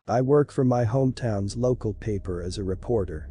I work for my hometown's local paper as a reporter.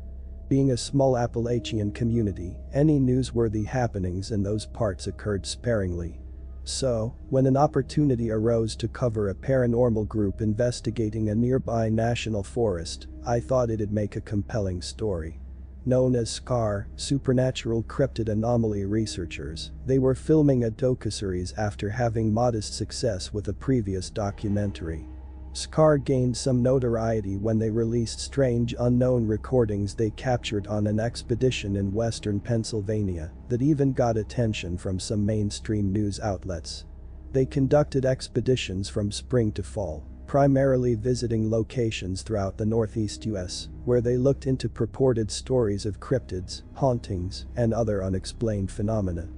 Being a small Appalachian community, any newsworthy happenings in those parts occurred sparingly. So, when an opportunity arose to cover a paranormal group investigating a nearby national forest, I thought it'd make a compelling story. Known as SCAR, Supernatural Cryptid Anomaly Researchers, they were filming a docuseries after having modest success with a previous documentary. SCAR gained some notoriety when they released strange unknown recordings they captured on an expedition in western Pennsylvania that even got attention from some mainstream news outlets. They conducted expeditions from spring to fall, primarily visiting locations throughout the Northeast US, where they looked into purported stories of cryptids, hauntings, and other unexplained phenomena.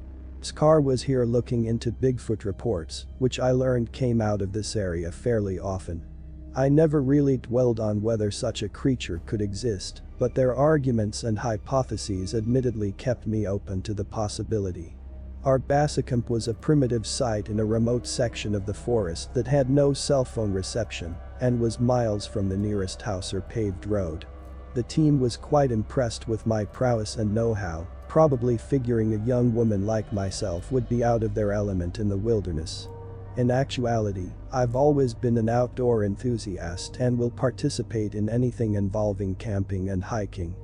SCAR was here looking into Bigfoot reports, which I learned came out of this area fairly often. I never really dwelled on whether such a creature could exist, but their arguments and hypotheses admittedly kept me open to the possibility. Our basecamp was a primitive site in a remote section of the forest that had no cell phone reception and was miles from the nearest house or paved road. The team was quite impressed with my prowess and know-how, probably figuring a young woman like myself would be out of their element in the wilderness. In actuality, I've always been an outdoor enthusiast and will participate in anything involving camping and hiking.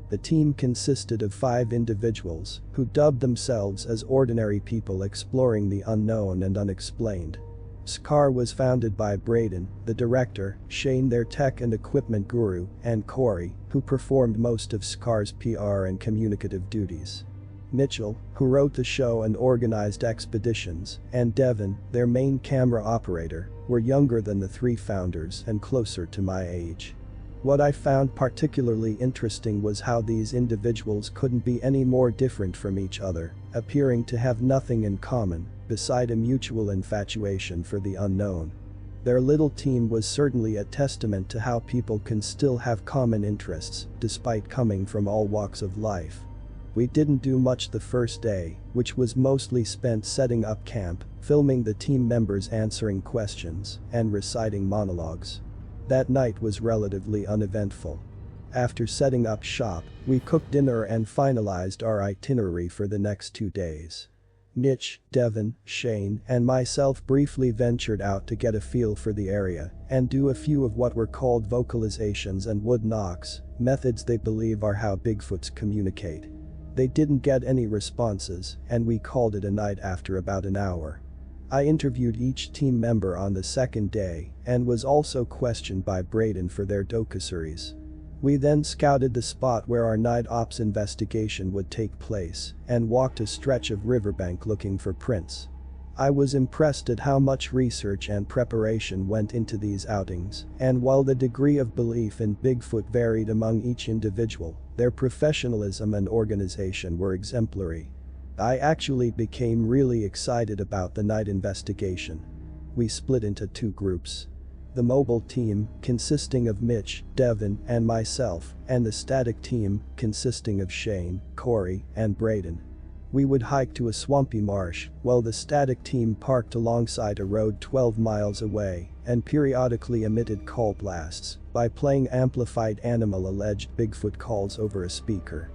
The team consisted of 5 individuals who dubbed themselves as ordinary people exploring the unknown and unexplained. SCAR was founded by Braden, the director, Shane, their tech and equipment guru, and Corey, who performed most of SCAR's PR and communicative duties. Mitchell, who wrote the show and organized expeditions, and Devin, their main camera operator, were younger than the 3 founders and closer to my age. What I found particularly interesting was how these individuals couldn't be any more different from each other, appearing to have nothing in common, beside a mutual infatuation for the unknown. Their little team was certainly a testament to how people can still have common interests, despite coming from all walks of life. We didn't do much the first day, which was mostly spent setting up camp, filming the team members answering questions, and reciting monologues. That night was relatively uneventful. After setting up shop, we cooked dinner and finalized our itinerary for the next 2 days. Mitch, Devin, Shane, and myself briefly ventured out to get a feel for the area and do a few of what were called vocalizations and wood knocks, methods they believe are how Bigfoots communicate. They didn't get any responses, and we called it a night after about an hour. I interviewed each team member on the second day and was also questioned by Braden for their docuseries. We then scouted the spot where our night ops investigation would take place and walked a stretch of riverbank looking for prints. I was impressed at how much research and preparation went into these outings, and while the degree of belief in Bigfoot varied among each individual, their professionalism and organization were exemplary. I actually became really excited about the night investigation. We split into 2 groups. The mobile team, consisting of Mitch, Devin, and myself, and the static team, consisting of Shane, Corey, and Braden. We would hike to a swampy marsh, while the static team parked alongside a road 12 miles away and periodically emitted call blasts by playing amplified animal-alleged Bigfoot calls over a speaker.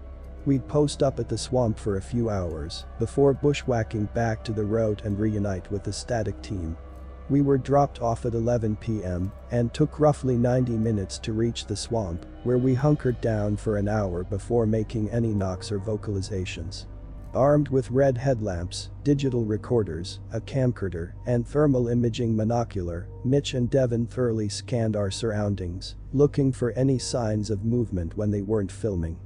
We'd post up at the swamp for a few hours before bushwhacking back to the road and reunite with the static team. We were dropped off at 11 p.m. and took roughly 90 minutes to reach the swamp, where we hunkered down for an hour before making any knocks or vocalizations. Armed with red headlamps, digital recorders, a camcorder, and thermal imaging monocular, Mitch and Devin thoroughly scanned our surroundings, looking for any signs of movement when they weren't filming.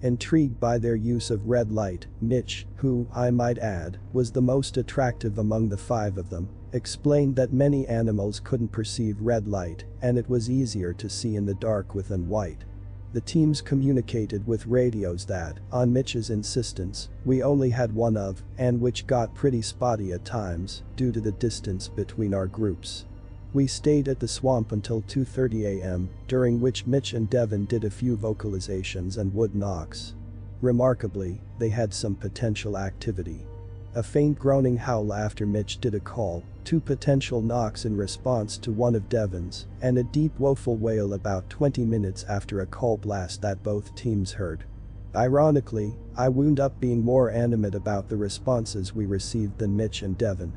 Intrigued by their use of red light, Mitch, who, I might add, was the most attractive among the 5 of them, explained that many animals couldn't perceive red light and it was easier to see in the dark within white. The teams communicated with radios that, on Mitch's insistence, we only had one of, and which got pretty spotty at times due to the distance between our groups. We stayed at the swamp until 2:30 a.m., during which Mitch and Devin did a few vocalizations and wood knocks. Remarkably, they had some potential activity. A faint groaning howl after Mitch did a call, 2 potential knocks in response to one of Devon's, and a deep woeful wail about 20 minutes after a call blast that both teams heard. Ironically, I wound up being more animate about the responses we received than Mitch and Devon.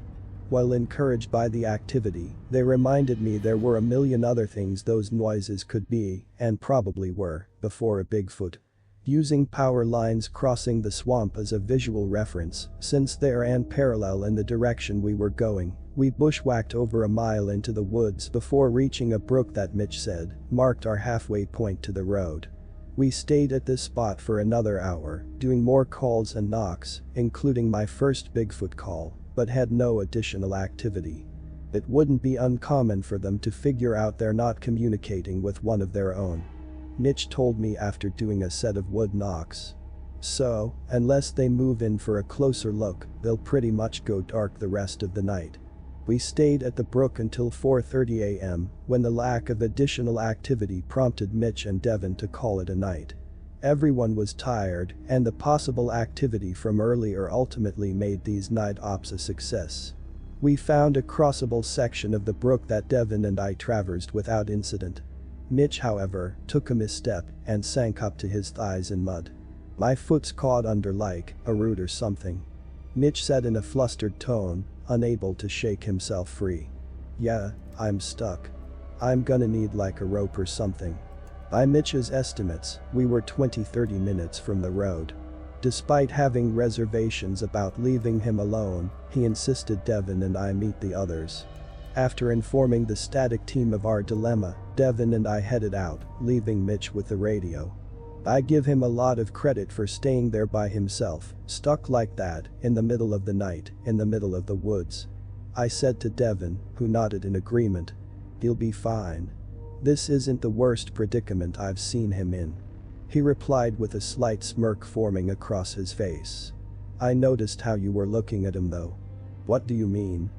While encouraged by the activity, they reminded me there were a million other things those noises could be, and probably were, before a Bigfoot. Using power lines crossing the swamp as a visual reference, since they ran parallel in the direction we were going, we bushwhacked over a mile into the woods before reaching a brook that Mitch said marked our halfway point to the road. We stayed at this spot for another hour, doing more calls and knocks, including my first Bigfoot call, but had no additional activity. It wouldn't be uncommon for them to figure out they're not communicating with one of their own. Mitch told me after doing a set of wood knocks. So, unless they move in for a closer look, they'll pretty much go dark the rest of the night. We stayed at the brook until 4:30 a.m., when the lack of additional activity prompted Mitch and Devon to call it a night. Everyone was tired, and the possible activity from earlier ultimately made these night ops a success. We found a crossable section of the brook that Devon and I traversed without incident. Mitch, however, took a misstep and sank up to his thighs in mud. My foot's caught under like a root or something. Mitch said in a flustered tone, unable to shake himself free. Yeah, I'm stuck. I'm gonna need like a rope or something. By Mitch's estimates, we were 20-30 minutes from the road. Despite having reservations about leaving him alone, he insisted Devon and I meet the others. After informing the static team of our dilemma, Devon and I headed out, leaving Mitch with the radio. I give him a lot of credit for staying there by himself, stuck like that, in the middle of the night, in the middle of the woods. I said to Devon, who nodded in agreement. He'll be fine. This isn't the worst predicament I've seen him in. He replied with a slight smirk forming across his face. I noticed how you were looking at him though. What do you mean?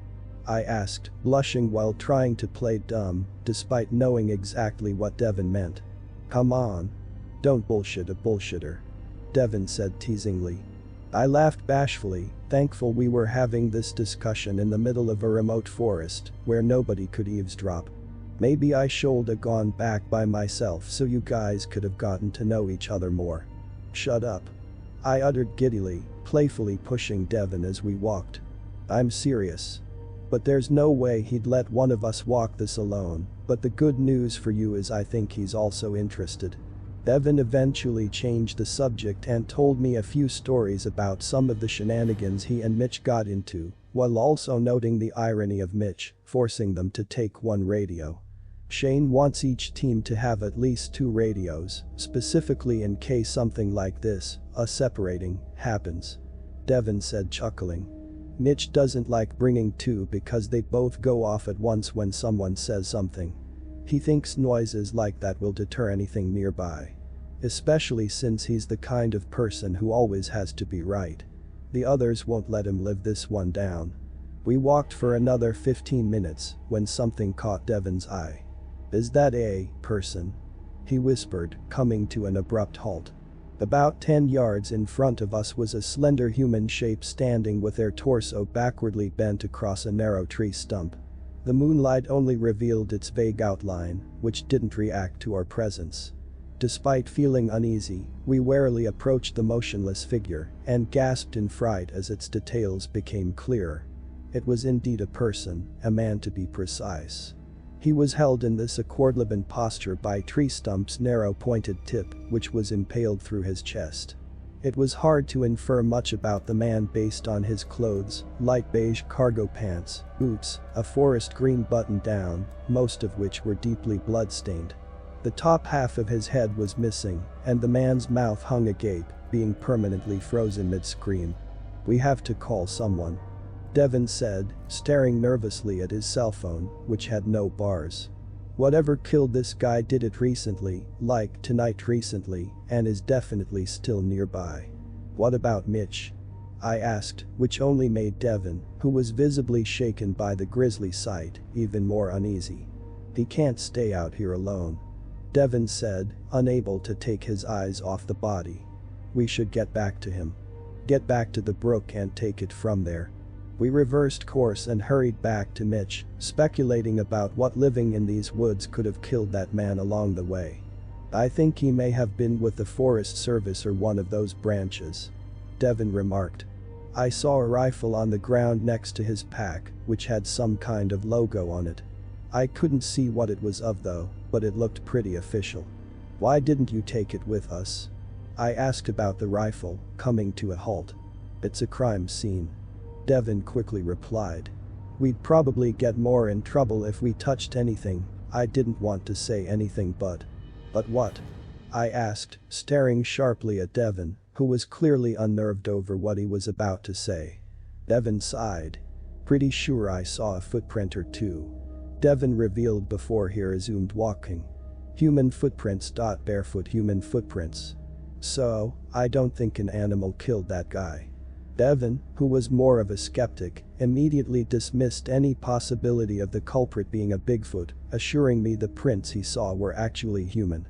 I asked, blushing while trying to play dumb, despite knowing exactly what Devon meant. Come on. Don't bullshit a bullshitter. Devon said teasingly. I laughed bashfully, thankful we were having this discussion in the middle of a remote forest where nobody could eavesdrop. Maybe I should have gone back by myself so you guys could have gotten to know each other more. Shut up. I uttered giddily, playfully pushing Devon as we walked. I'm serious. But there's no way he'd let one of us walk this alone, but the good news for you is I think he's also interested. Devon eventually changed the subject and told me a few stories about some of the shenanigans he and Mitch got into, while also noting the irony of Mitch forcing them to take one radio. Shane wants each team to have at least 2 radios, specifically in case something like this, a separating, happens. Devon said, chuckling. Mitch doesn't like bringing 2 because they both go off at once when someone says something. He thinks noises like that will deter anything nearby. Especially since he's the kind of person who always has to be right. The others won't let him live this one down. We walked for another 15 minutes when something caught Devon's eye. Is that a person? He whispered, coming to an abrupt halt. About 10 yards in front of us was a slender human shape standing with their torso backwardly bent across a narrow tree stump. The moonlight only revealed its vague outline, which didn't react to our presence. Despite feeling uneasy, we warily approached the motionless figure and gasped in fright as its details became clearer. It was indeed a person, a man to be precise. He was held in this accord-libbant posture by tree stump's narrow pointed tip, which was impaled through his chest. It was hard to infer much about the man based on his clothes, light beige cargo pants, boots, a forest green button-down, most of which were deeply blood-stained. The top half of his head was missing, and the man's mouth hung agape, being permanently frozen mid-scream. We have to call someone. Devon said, staring nervously at his cell phone, which had no bars. Whatever killed this guy did it recently, like tonight recently, and is definitely still nearby. What about Mitch? I asked, which only made Devon, who was visibly shaken by the grisly sight, even more uneasy. He can't stay out here alone. Devon said, unable to take his eyes off the body. We should get back to him. Get back to the brook and take it from there. We reversed course and hurried back to Mitch, speculating about what living in these woods could have killed that man along the way. "I think he may have been with the Forest Service or one of those branches," Devin remarked. I saw a rifle on the ground next to his pack, which had some kind of logo on it. I couldn't see what it was of though, but it looked pretty official. "Why didn't you take it with us?" I asked about the rifle, coming to a halt. "It's a crime scene," Devin quickly replied. "We'd probably get more in trouble if we touched anything." I didn't want to say anything but what? I asked, staring sharply at Devin, who was clearly unnerved over what he was about to say. Devin sighed. "Pretty sure I saw a footprint or two," Devin revealed before he resumed walking. "Human footprints. Barefoot human footprints. So, I don't think an animal killed that guy." Devin, who was more of a skeptic, immediately dismissed any possibility of the culprit being a Bigfoot, assuring me the prints he saw were actually human.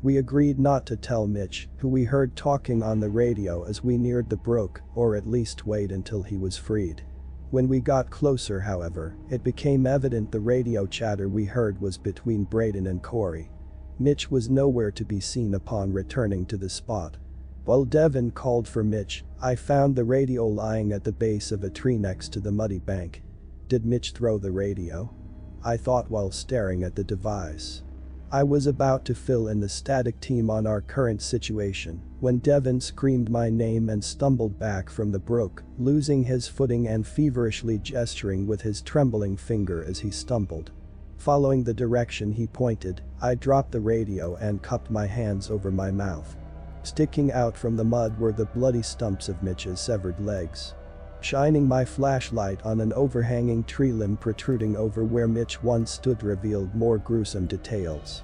We agreed not to tell Mitch, who we heard talking on the radio as we neared the brook, or at least wait until he was freed. When we got closer, however, it became evident the radio chatter we heard was between Braden and Corey. Mitch was nowhere to be seen upon returning to the spot. While Devin called for Mitch, I found the radio lying at the base of a tree next to the muddy bank. Did Mitch throw the radio? I thought while staring at the device. I was about to fill in the static team on our current situation when Devin screamed my name and stumbled back from the brook, losing his footing and feverishly gesturing with his trembling finger as he stumbled. Following the direction he pointed, I dropped the radio and cupped my hands over my mouth. Sticking out from the mud were the bloody stumps of Mitch's severed legs. Shining my flashlight on an overhanging tree limb protruding over where Mitch once stood revealed more gruesome details.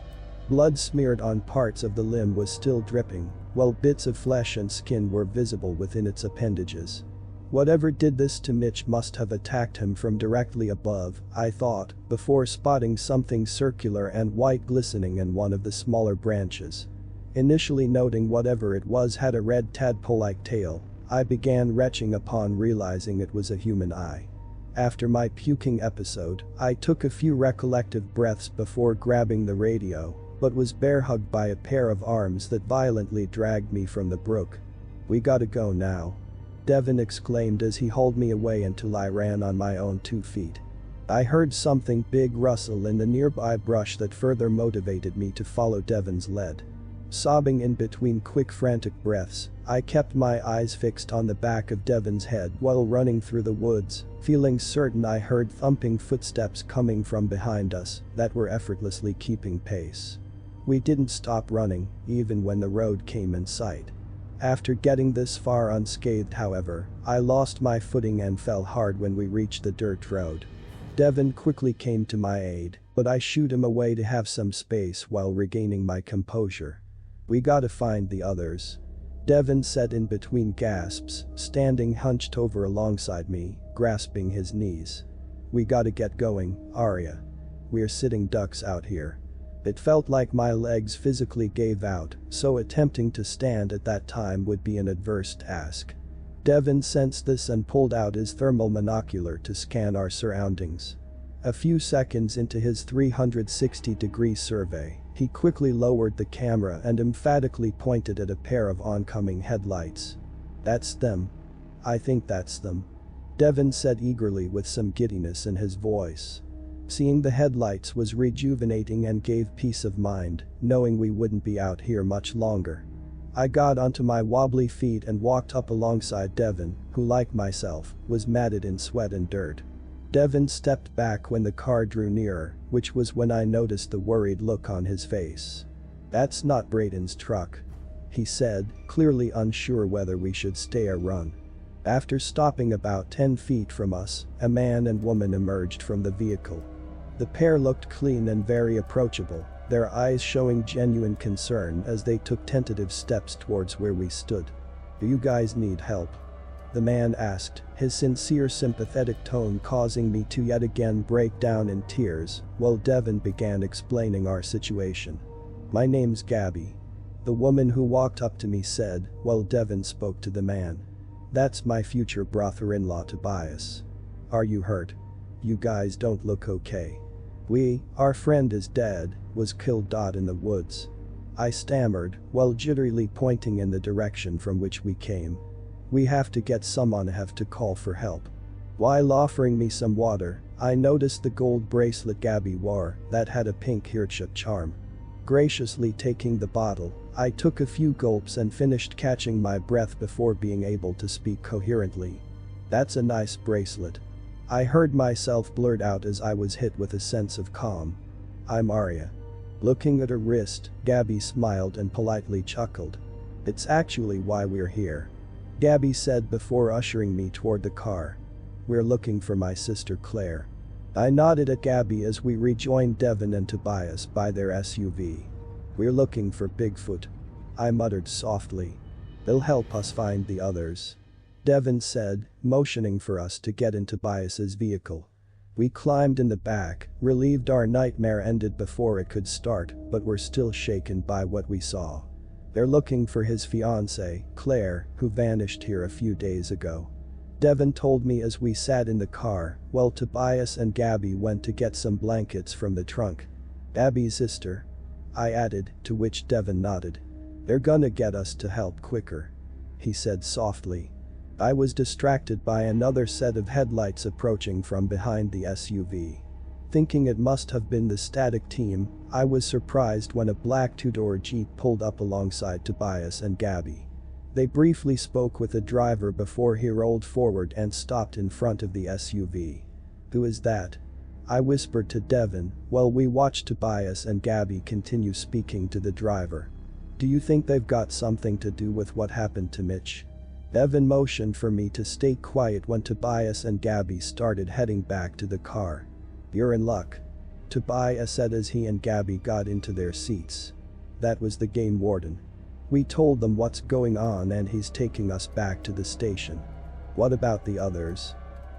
Blood smeared on parts of the limb was still dripping, while bits of flesh and skin were visible within its appendages. Whatever did this to Mitch must have attacked him from directly above, I thought, before spotting something circular and white glistening in one of the smaller branches. Initially noting whatever it was had a red tadpole-like tail, I began retching upon realizing it was a human eye. After my puking episode, I took a few recollective breaths before grabbing the radio, but was bear-hugged by a pair of arms that violently dragged me from the brook. "We gotta go now," Devin exclaimed as he hauled me away until I ran on my own 2 feet. I heard something big rustle in the nearby brush that further motivated me to follow Devin's lead. Sobbing in between quick frantic breaths, I kept my eyes fixed on the back of Devin's head while running through the woods, feeling certain I heard thumping footsteps coming from behind us that were effortlessly keeping pace. We didn't stop running, even when the road came in sight. After getting this far unscathed, however, I lost my footing and fell hard when we reached the dirt road. Devin quickly came to my aid, but I shooed him away to have some space while regaining my composure. "We gotta find the others," Devin said in between gasps, standing hunched over alongside me, grasping his knees. "We gotta get going, Arya. We're sitting ducks out here." It felt like my legs physically gave out, so attempting to stand at that time would be an adverse task. Devin sensed this and pulled out his thermal monocular to scan our surroundings. A few seconds into his 360-degree survey, he quickly lowered the camera and emphatically pointed at a pair of oncoming headlights. "That's them. I think that's them," Devin said eagerly with some giddiness in his voice. Seeing the headlights was rejuvenating and gave peace of mind, knowing we wouldn't be out here much longer. I got onto my wobbly feet and walked up alongside Devin, who like myself, was matted in sweat and dirt. Devin stepped back when the car drew nearer, which was when I noticed the worried look on his face. "That's not Braden's truck," he said, clearly unsure whether we should stay or run. After stopping about 10 feet from us, a man and woman emerged from the vehicle. The pair looked clean and very approachable, their eyes showing genuine concern as they took tentative steps towards where we stood. "Do you guys need help?" the man asked, his sincere sympathetic tone causing me to yet again break down in tears, while Devin began explaining our situation. "My name's Gabby," the woman who walked up to me said, while Devin spoke to the man. "That's my future brother-in-law Tobias. Are you hurt? You guys don't look okay. Our friend is dead, was killed. In the woods. I stammered, while jitterily pointing in the direction from which we came. We have to get someone. Have to call for help. While offering me some water, I noticed the gold bracelet Gabby wore that had a pink heart-shaped charm. Graciously taking the bottle, I took a few gulps and finished catching my breath before being able to speak coherently. That's a nice bracelet. I heard myself blurt out as I was hit with a sense of calm. I'm Arya. Looking at her wrist, Gabby smiled and politely chuckled. It's actually why we're here. Gabby said before ushering me toward the car. We're looking for my sister Claire. I nodded at Gabby as we rejoined Devin and Tobias by their SUV. We're looking for Bigfoot. I muttered softly. They'll help us find the others. Devin said, motioning for us to get in Tobias's vehicle. We climbed in the back, relieved our nightmare ended before it could start, but were still shaken by what we saw. They're looking for his fiancée, Claire, who vanished here a few days ago. Devin told me as we sat in the car, while Tobias and Gabby went to get some blankets from the trunk. Abby's sister. I added, to which Devin nodded. They're gonna get us to help quicker. He said softly. I was distracted by another set of headlights approaching from behind the SUV. Thinking it must have been the static team, I was surprised when a black two-door Jeep pulled up alongside Tobias and Gabby. They briefly spoke with the driver before he rolled forward and stopped in front of the SUV. Who is that? I whispered to Devin, while we watched Tobias and Gabby continue speaking to the driver. Do you think they've got something to do with what happened to Mitch? Devin motioned for me to stay quiet when Tobias and Gabby started heading back to the car. You're in luck. Tobias said as he and Gabby got into their seats. That was the game warden. We told them what's going on and he's taking us back to the station. What about the others?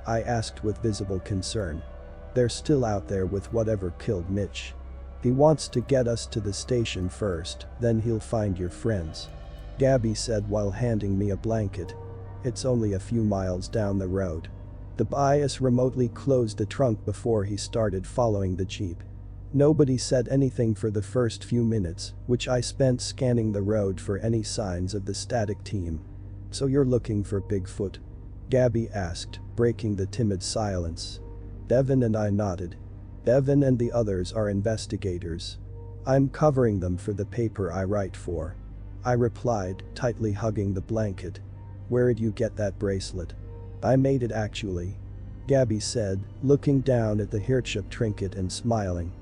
I asked with visible concern. They're still out there with whatever killed Mitch. He wants to get us to the station first, then he'll find your friends. Gabby said while handing me a blanket. It's only a few miles down the road. Tobias remotely closed the trunk before he started following the Jeep. Nobody said anything for the first few minutes, which I spent scanning the road for any signs of the static team. So you're looking for Bigfoot? Gabby asked, breaking the timid silence. Devin and I nodded. Devin and the others are investigators. I'm covering them for the paper I write for. I replied, tightly hugging the blanket. Where'd you get that bracelet? I made it actually. Gabby said, looking down at the heart-shaped trinket and smiling.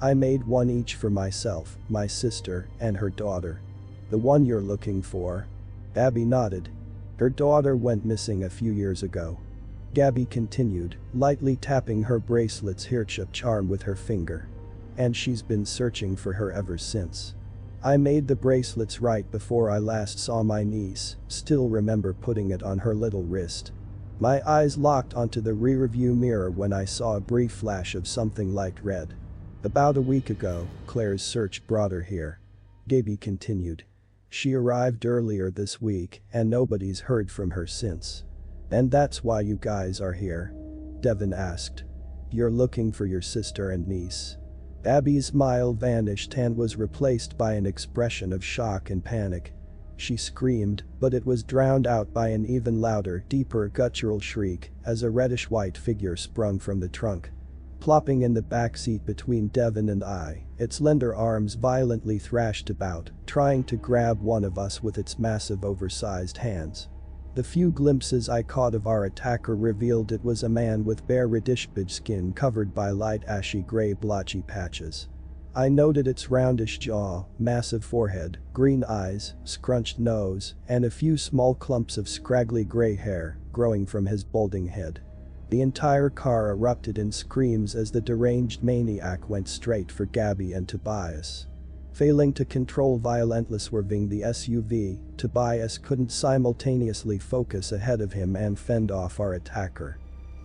I made one each for myself, my sister, and her daughter. The one you're looking for? Gabby nodded. Her daughter went missing a few years ago. Gabby continued, lightly tapping her bracelet's heart-shaped charm with her finger. And she's been searching for her ever since. I made the bracelets right before I last saw my niece, still remember putting it on her little wrist. My eyes locked onto the rearview mirror when I saw a brief flash of something light red. About a week ago, Claire's search brought her here. Gabby continued. She arrived earlier this week and nobody's heard from her since. And that's why you guys are here? Devin asked. You're looking for your sister and niece. Abby's smile vanished and was replaced by an expression of shock and panic. She screamed, but it was drowned out by an even louder, deeper guttural shriek as a reddish-white figure sprung from the trunk. Plopping in the back seat between Devin and I, its slender arms violently thrashed about, trying to grab one of us with its massive oversized hands. The few glimpses I caught of our attacker revealed it was a man with bare reddish-beige skin covered by light ashy gray blotchy patches. I noted its roundish jaw, massive forehead, green eyes, scrunched nose, and a few small clumps of scraggly gray hair growing from his balding head. The entire car erupted in screams as the deranged maniac went straight for Gabby and Tobias. Failing to control violently swerving the SUV, Tobias couldn't simultaneously focus ahead of him and fend off our attacker.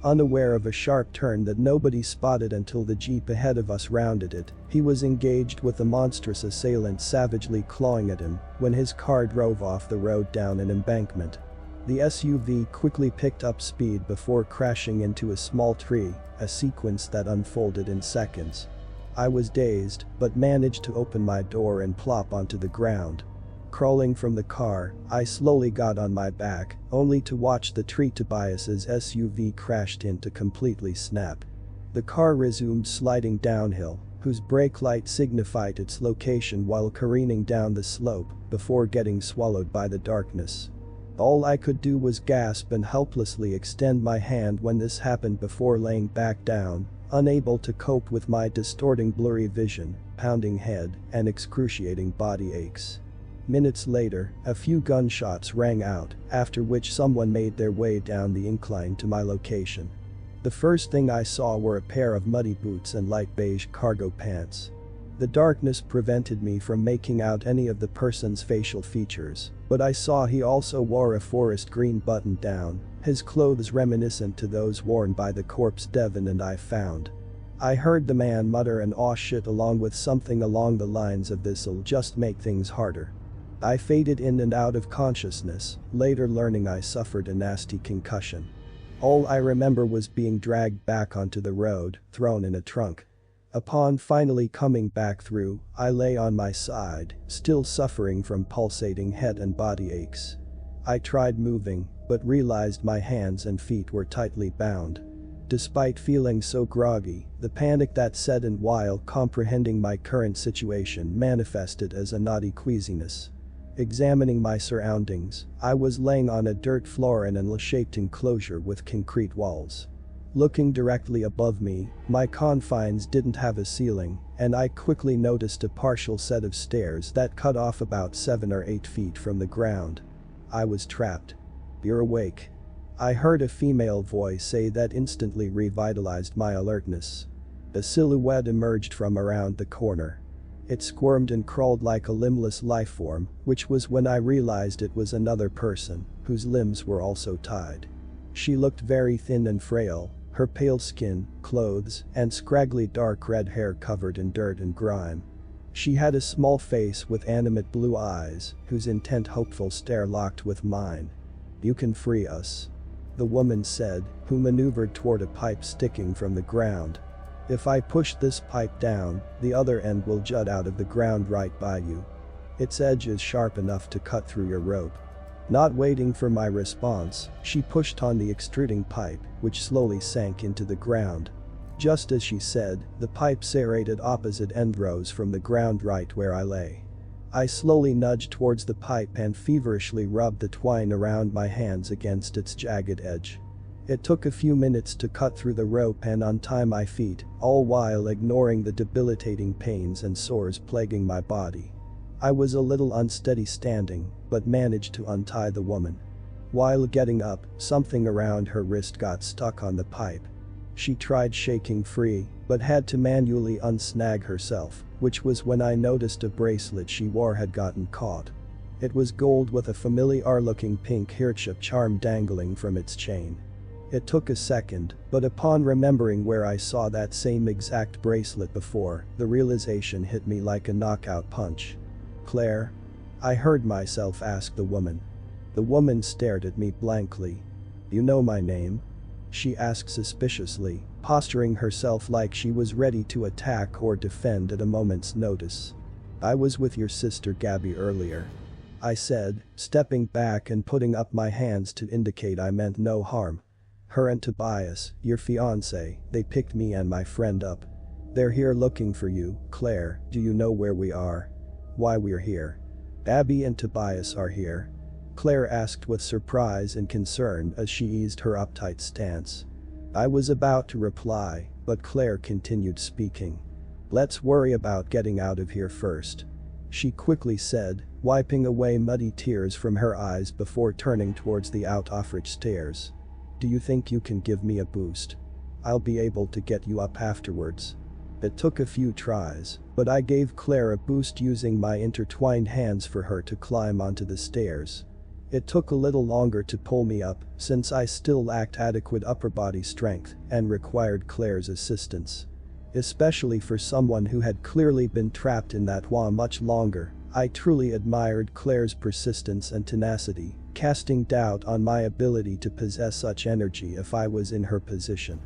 Unaware of a sharp turn that nobody spotted until the Jeep ahead of us rounded it, he was engaged with the monstrous assailant savagely clawing at him when his car drove off the road down an embankment. The SUV quickly picked up speed before crashing into a small tree, a sequence that unfolded in seconds. I was dazed, but managed to open my door and plop onto the ground. Crawling from the car, I slowly got on my back, only to watch the tree Tobias's SUV crashed into completely snap. The car resumed sliding downhill, whose brake light signified its location while careening down the slope before getting swallowed by the darkness. All I could do was gasp and helplessly extend my hand when this happened before laying back down, unable to cope with my distorting blurry vision, pounding head, and excruciating body aches. Minutes later, a few gunshots rang out, after which someone made their way down the incline to my location. The first thing I saw were a pair of muddy boots and light beige cargo pants. The darkness prevented me from making out any of the person's facial features, but I saw he also wore a forest green button-down, his clothes reminiscent to those worn by the corpse Devin and I found. I heard the man mutter an "aw shit" along with something along the lines of "this'll just make things harder." I faded in and out of consciousness, later learning I suffered a nasty concussion. All I remember was being dragged back onto the road, thrown in a trunk. Upon finally coming back through, I lay on my side, still suffering from pulsating head and body aches. I tried moving, but realized my hands and feet were tightly bound. Despite feeling so groggy, the panic that set in while comprehending my current situation manifested as a naughty queasiness. Examining my surroundings, I was laying on a dirt floor in an L-shaped enclosure with concrete walls. Looking directly above me, my confines didn't have a ceiling, and I quickly noticed a partial set of stairs that cut off about 7 or 8 feet from the ground. I was trapped. "You're awake." I heard a female voice say that instantly revitalized my alertness. A silhouette emerged from around the corner. It squirmed and crawled like a limbless lifeform, which was when I realized it was another person, whose limbs were also tied. She looked very thin and frail, her pale skin, clothes, and scraggly dark red hair covered in dirt and grime. She had a small face with animate blue eyes, whose intent hopeful stare locked with mine. "You can free us," the woman said, who maneuvered toward a pipe sticking from the ground. "If I push this pipe down, the other end will jut out of the ground right by you. Its edge is sharp enough to cut through your rope." Not waiting for my response, she pushed on the extruding pipe, which slowly sank into the ground. Just as she said, the pipe serrated opposite end rose from the ground right where I lay. I slowly nudged towards the pipe and feverishly rubbed the twine around my hands against its jagged edge. It took a few minutes to cut through the rope and untie my feet, all while ignoring the debilitating pains and sores plaguing my body. I was a little unsteady standing, but managed to untie the woman. While getting up, something around her wrist got stuck on the pipe. She tried shaking free, but had to manually unsnag herself, which was when I noticed a bracelet she wore had gotten caught. It was gold with a familiar-looking pink heart-shaped charm dangling from its chain. It took a second, but upon remembering where I saw that same exact bracelet before, the realization hit me like a knockout punch. "Claire?" I heard myself ask the woman. The woman stared at me blankly. "You know my name?" she asked suspiciously, posturing herself like she was ready to attack or defend at a moment's notice. "I was with your sister Gabby earlier," I said, stepping back and putting up my hands to indicate I meant no harm. "Her and Tobias, your fiancé, they picked me and my friend up. They're here looking for you, Claire. Do you know where we are? Why we're here?" "Abby and Tobias are here?" Claire asked with surprise and concern as she eased her uptight stance. I was about to reply, but Claire continued speaking. "Let's worry about getting out of here first," she quickly said, wiping away muddy tears from her eyes before turning towards the out-offridge stairs. "Do you think you can give me a boost? I'll be able to get you up afterwards." It took a few tries, but I gave Claire a boost using my intertwined hands for her to climb onto the stairs. It took a little longer to pull me up, since I still lacked adequate upper body strength and required Claire's assistance. Especially for someone who had clearly been trapped in that wa much longer, I truly admired Claire's persistence and tenacity, casting doubt on my ability to possess such energy if I was in her position.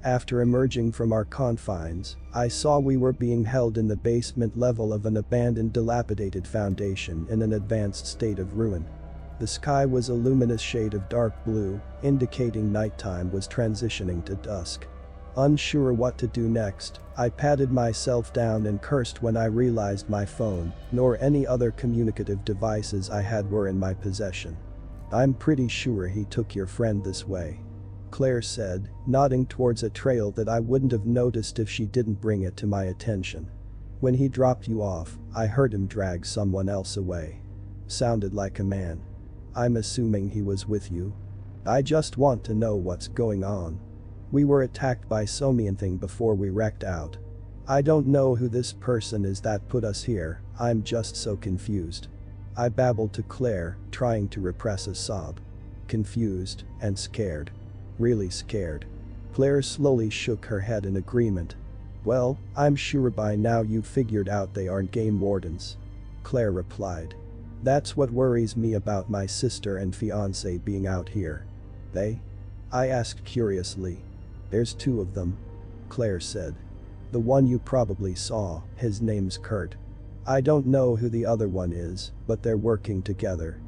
After emerging from our confines, I saw we were being held in the basement level of an abandoned dilapidated foundation in an advanced state of ruin. The sky was a luminous shade of dark blue, indicating nighttime was transitioning to dusk. Unsure what to do next, I patted myself down and cursed when I realized my phone, nor any other communicative devices I had were in my possession. "I'm pretty sure he took your friend this way," Claire said, nodding towards a trail that I wouldn't have noticed if she didn't bring it to my attention. "When he dropped you off, I heard him drag someone else away. Sounded like a man. I'm assuming he was with you. I just want to know what's going on. We were attacked by something before we wrecked out. I don't know who this person is that put us here, I'm just so confused." I babbled to Claire, trying to repress a sob. Confused and scared. Really scared. Claire slowly shook her head in agreement. "Well, I'm sure by now you've figured out they aren't game wardens," Claire replied. "That's what worries me about my sister and fiancé being out here." "They?" I asked curiously. "There's two of them," Claire said. "The one you probably saw, his name's Kurt. I don't know who the other one is, but they're working together.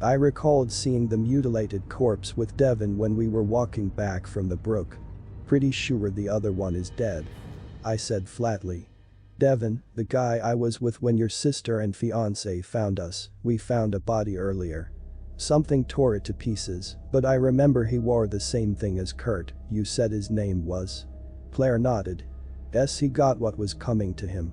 I recalled seeing the mutilated corpse with Devin when we were walking back from the brook. Pretty sure the other one is dead," I said flatly. "Devin, the guy I was with when your sister and fiancé found us, we found a body earlier. Something tore it to pieces, but I remember he wore the same thing as Kurt, you said his name was?" Claire nodded. "Yes, he got what was coming to him,"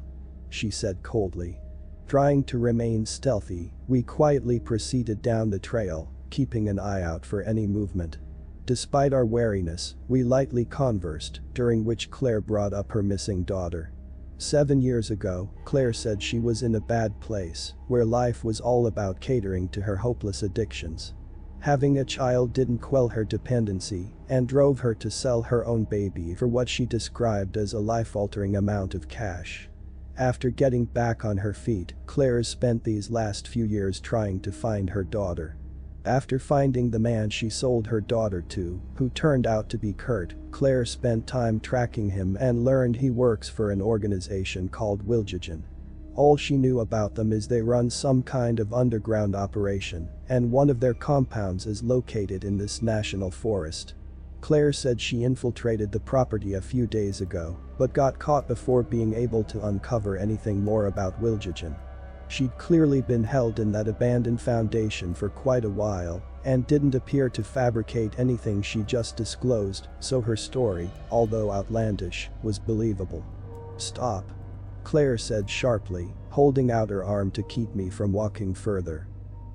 she said coldly. Trying to remain stealthy, we quietly proceeded down the trail, keeping an eye out for any movement. Despite our wariness, we lightly conversed, during which Claire brought up her missing daughter. 7 years ago, Claire said she was in a bad place, where life was all about catering to her hopeless addictions. Having a child didn't quell her dependency, and drove her to sell her own baby for what she described as a life-altering amount of cash. After getting back on her feet, Claire spent these last few years trying to find her daughter. After finding the man she sold her daughter to, who turned out to be Kurt, Claire spent time tracking him and learned he works for an organization called Wiljigen. All she knew about them is they run some kind of underground operation, and one of their compounds is located in this national forest. Claire said she infiltrated the property a few days ago, but got caught before being able to uncover anything more about Wiljigen. She'd clearly been held in that abandoned foundation for quite a while, and didn't appear to fabricate anything she just disclosed, so her story, although outlandish, was believable. "Stop," Claire said sharply, holding out her arm to keep me from walking further.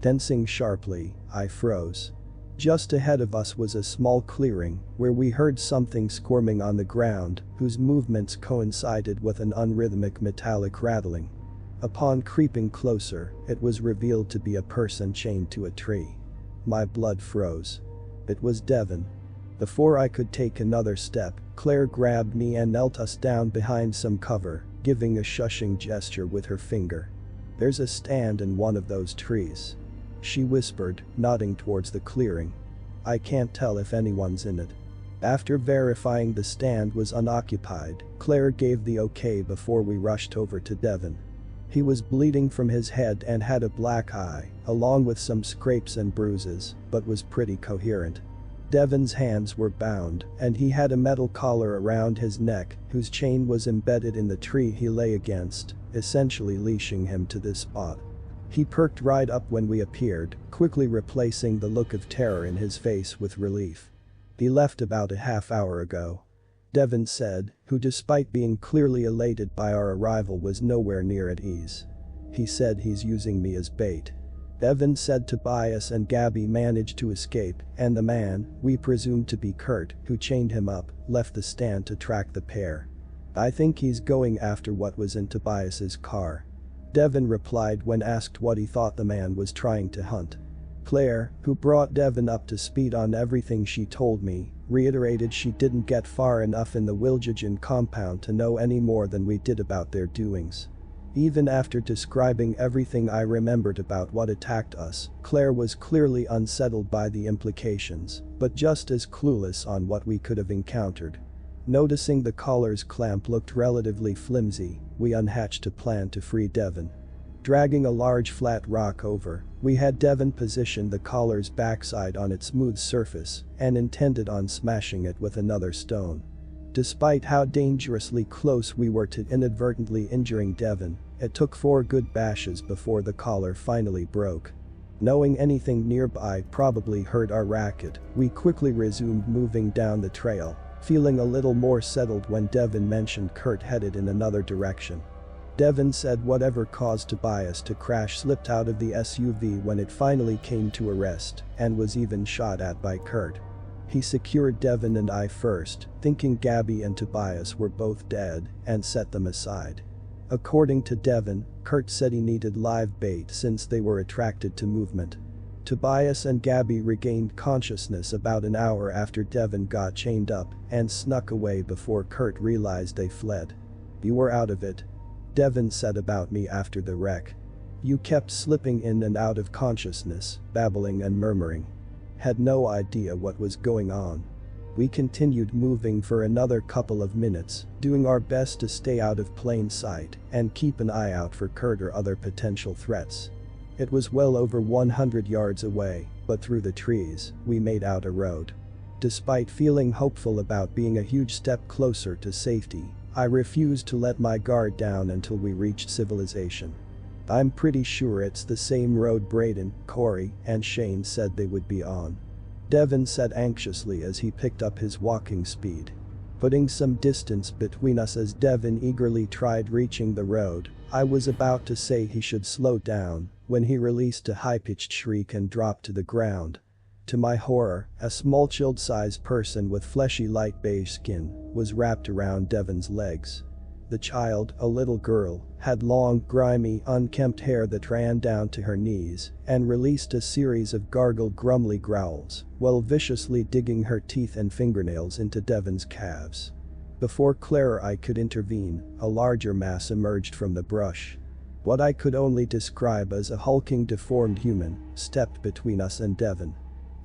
Tensing sharply, I froze. Just ahead of us was a small clearing, where we heard something squirming on the ground, whose movements coincided with an unrhythmic metallic rattling. Upon creeping closer, it was revealed to be a person chained to a tree. My blood froze. It was Devin. Before I could take another step, Claire grabbed me and knelt us down behind some cover, giving a shushing gesture with her finger. "There's a stand in one of those trees," she whispered, nodding towards the clearing. "I can't tell if anyone's in it." After verifying the stand was unoccupied, Claire gave the okay before we rushed over to Devin. He was bleeding from his head and had a black eye, along with some scrapes and bruises, but was pretty coherent. Devin's hands were bound, and he had a metal collar around his neck, whose chain was embedded in the tree he lay against, essentially leashing him to this spot. He perked right up when we appeared, quickly replacing the look of terror in his face with relief. "He left about a half hour ago," Devin said, who despite being clearly elated by our arrival was nowhere near at ease. "He said he's using me as bait." Devin said Tobias and Gabby managed to escape, and the man, we presumed to be Kurt, who chained him up, left the stand to track the pair. "I think he's going after what was in Tobias's car," Devin replied when asked what he thought the man was trying to hunt. Claire, who brought Devin up to speed on everything she told me, reiterated she didn't get far enough in the Wiljigen compound to know any more than we did about their doings. Even after describing everything I remembered about what attacked us, Claire was clearly unsettled by the implications, but just as clueless on what we could have encountered. Noticing the collar's clamp looked relatively flimsy, we unhatched a plan to free Devon. Dragging a large flat rock over, we had Devon position the collar's backside on its smooth surface and intended on smashing it with another stone. Despite how dangerously close we were to inadvertently injuring Devon, it took 4 good bashes before the collar finally broke. Knowing anything nearby probably heard our racket, we quickly resumed moving down the trail, feeling a little more settled when Devon mentioned Kurt headed in another direction. Devon said whatever caused Tobias to crash slipped out of the SUV when it finally came to a rest and was even shot at by Kurt. He secured Devon and I first, thinking Gabby and Tobias were both dead, and set them aside. According to Devon, Kurt said he needed live bait since they were attracted to movement. Tobias and Gabby regained consciousness about an hour after Devon got chained up and snuck away before Kurt realized they fled. "You were out of it," Devon said about me after the wreck. "You kept slipping in and out of consciousness, babbling and murmuring. Had no idea what was going on." We continued moving for another couple of minutes, doing our best to stay out of plain sight and keep an eye out for Kurt or other potential threats. It was well over 100 yards away, but through the trees, we made out a road. Despite feeling hopeful about being a huge step closer to safety, I refused to let my guard down until we reached civilization. "I'm pretty sure it's the same road Braden, Corey, and Shane said they would be on," Devon said anxiously as he picked up his walking speed. Putting some distance between us as Devon eagerly tried reaching the road, I was about to say he should slow down when he released a high-pitched shriek and dropped to the ground. To my horror, a small child-sized person with fleshy light beige skin was wrapped around Devon's legs. The child, a little girl, had long, grimy, unkempt hair that ran down to her knees and released a series of gargled grumbly growls while viciously digging her teeth and fingernails into Devon's calves. Before Claire or I could intervene, a larger mass emerged from the brush. What I could only describe as a hulking deformed human stepped between us and Devon.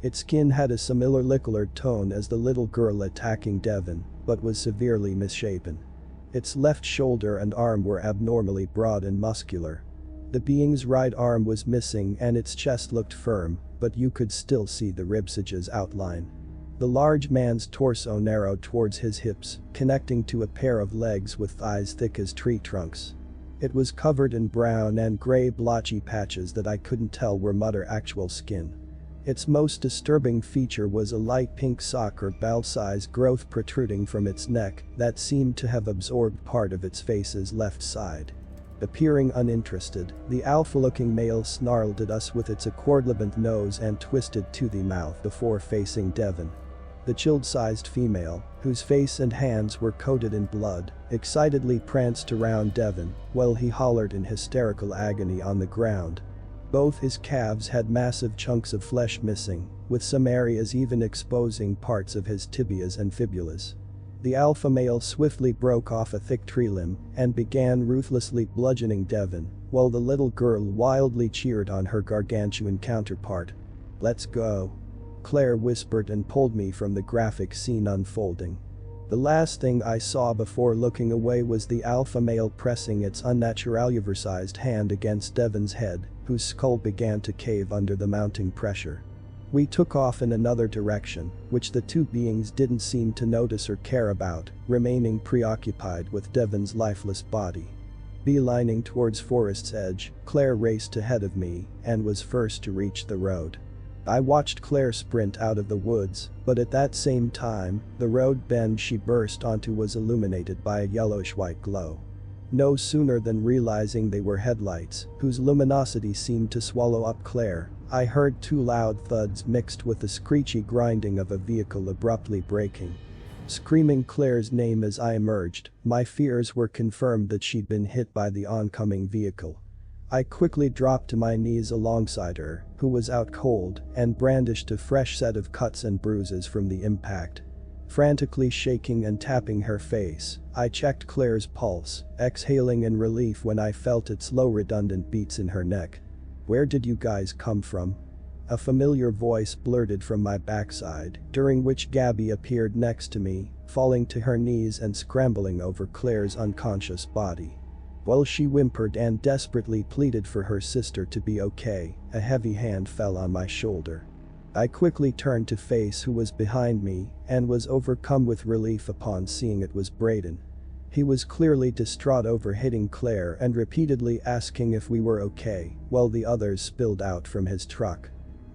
Its skin had a similar colored tone as the little girl attacking Devon, but was severely misshapen. Its left shoulder and arm were abnormally broad and muscular. The being's right arm was missing and its chest looked firm, but you could still see the ribcage's outline. The large man's torso narrowed towards his hips, connecting to a pair of legs with thighs thick as tree trunks. It was covered in brown and gray blotchy patches that I couldn't tell were mud or actual skin. Its most disturbing feature was a light pink sock or ball-sized growth protruding from its neck that seemed to have absorbed part of its face's left side. Appearing uninterested, the alpha-looking male snarled at us with its equidistant nose and twisted toothy mouth before facing Devon. The child-sized female, whose face and hands were coated in blood, excitedly pranced around Devon while he hollered in hysterical agony on the ground. Both his calves had massive chunks of flesh missing, with some areas even exposing parts of his tibias and fibulas. The alpha male swiftly broke off a thick tree limb and began ruthlessly bludgeoning Devon, while the little girl wildly cheered on her gargantuan counterpart. "Let's go," Claire whispered and pulled me from the graphic scene unfolding. The last thing I saw before looking away was the alpha male pressing its unnaturally oversized hand against Devon's head, whose skull began to cave under the mounting pressure. We took off in another direction, which the two beings didn't seem to notice or care about, remaining preoccupied with Devon's lifeless body. Beelining towards Forest's edge, Claire raced ahead of me and was first to reach the road. I watched Claire sprint out of the woods, but at that same time, the road bend she burst onto was illuminated by a yellowish-white glow. No sooner than realizing they were headlights, whose luminosity seemed to swallow up Claire, I heard 2 loud thuds mixed with the screechy grinding of a vehicle abruptly braking. Screaming Claire's name as I emerged, my fears were confirmed that she'd been hit by the oncoming vehicle. I quickly dropped to my knees alongside her, who was out cold, and brandished a fresh set of cuts and bruises from the impact. Frantically shaking and tapping her face, I checked Claire's pulse, exhaling in relief when I felt its low redundant beats in her neck. "Where did you guys come from?" A familiar voice blurted from my backside, during which Gabby appeared next to me, falling to her knees and scrambling over Claire's unconscious body. While she whimpered and desperately pleaded for her sister to be okay, a heavy hand fell on my shoulder. I quickly turned to face who was behind me and was overcome with relief upon seeing it was Braden. He was clearly distraught over hitting Claire and repeatedly asking if we were okay, while the others spilled out from his truck.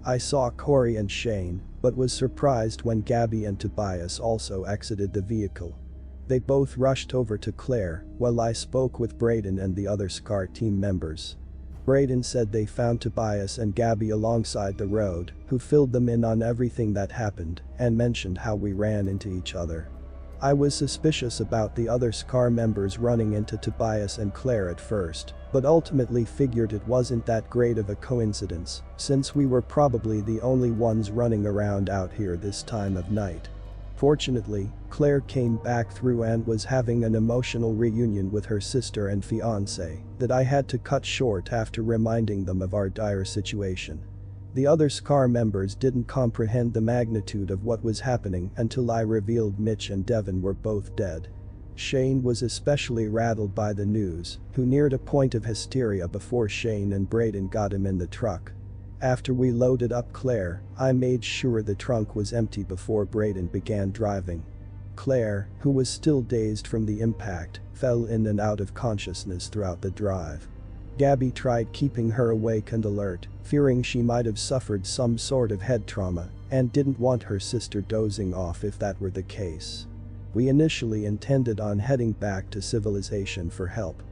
I saw Corey and Shane, but was surprised when Gabby and Tobias also exited the vehicle. They both rushed over to Claire, while I spoke with Braden and the other SCAR team members. Braden said they found Tobias and Gabby alongside the road, who filled them in on everything that happened, and mentioned how we ran into each other. I was suspicious about the other SCAR members running into Tobias and Claire at first, but ultimately figured it wasn't that great of a coincidence, since we were probably the only ones running around out here this time of night. Fortunately, Claire came back through and was having an emotional reunion with her sister and fiancé that I had to cut short after reminding them of our dire situation. The other SCAR members didn't comprehend the magnitude of what was happening until I revealed Mitch and Devin were both dead. Shane was especially rattled by the news, who neared a point of hysteria before Shane and Braden got him in the truck. After we loaded up Claire, I made sure the trunk was empty before Braden began driving. Claire, who was still dazed from the impact, fell in and out of consciousness throughout the drive. Gabby tried keeping her awake and alert, fearing she might have suffered some sort of head trauma, and didn't want her sister dozing off if that were the case. We initially intended on heading back to civilization for help.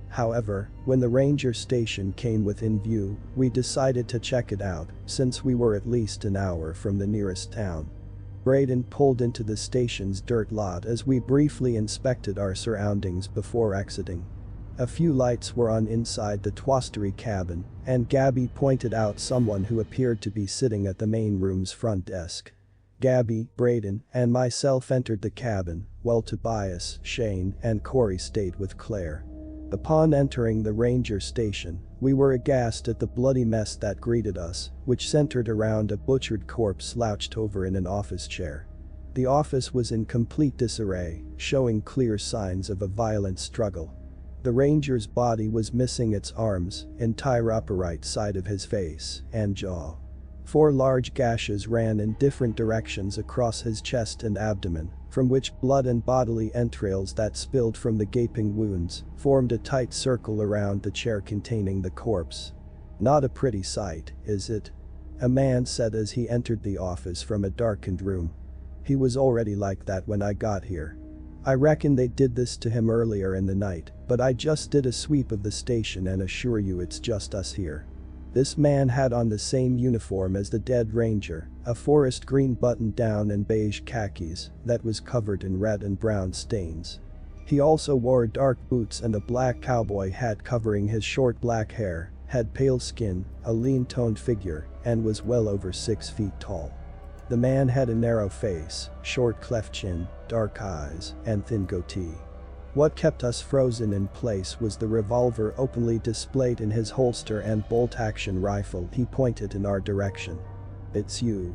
However, when the ranger station came within view, we decided to check it out, since we were at least an hour from the nearest town. Braden pulled into the station's dirt lot as we briefly inspected our surroundings before exiting. A few lights were on inside the twistery cabin, and Gabby pointed out someone who appeared to be sitting at the main room's front desk. Gabby, Braden, and myself entered the cabin, while Tobias, Shane, and Corey stayed with Claire. Upon entering the ranger station, we were aghast at the bloody mess that greeted us, which centered around a butchered corpse slouched over in an office chair. The office was in complete disarray, showing clear signs of a violent struggle. The ranger's body was missing its arms, entire upper right side of his face, and jaw. 4 large gashes ran in different directions across his chest and abdomen, from which blood and bodily entrails that spilled from the gaping wounds formed a tight circle around the chair containing the corpse. "Not a pretty sight, is it?" a man said as he entered the office from a darkened room. "He was already like that when I got here. I reckon they did this to him earlier in the night, but I just did a sweep of the station and assure you it's just us here." This man had on the same uniform as the dead ranger, a forest green button-down and beige khakis that was covered in red and brown stains. He also wore dark boots and a black cowboy hat covering his short black hair, had pale skin, a lean-toned figure, and was well over 6 feet tall. The man had a narrow face, short cleft chin, dark eyes, and thin goatee. What kept us frozen in place was the revolver openly displayed in his holster and bolt-action rifle. He pointed in our direction. "It's you,"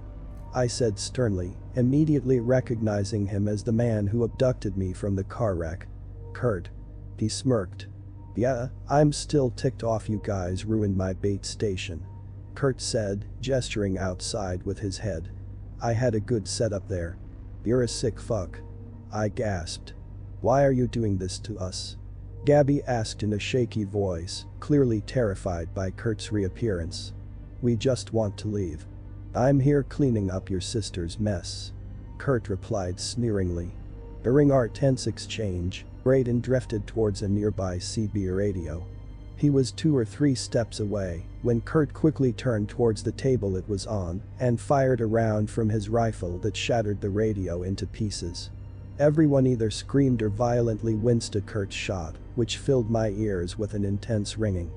I said sternly, immediately recognizing him as the man who abducted me from the car wreck. "Kurt." He smirked. "Yeah, I'm still ticked off you guys ruined my bait station," Kurt said, gesturing outside with his head. "I had a good setup there." "You're a sick fuck," I gasped. "Why are you doing this to us?" Gabby asked in a shaky voice, clearly terrified by Kurt's reappearance. "We just want to leave. I'm here cleaning up your sister's mess," Kurt replied sneeringly. During our tense exchange, Braden drifted towards a nearby CB radio. He was 2 or 3 steps away when Kurt quickly turned towards the table it was on and fired a round from his rifle that shattered the radio into pieces. Everyone either screamed or violently winced at Kurt's shot, which filled my ears with an intense ringing.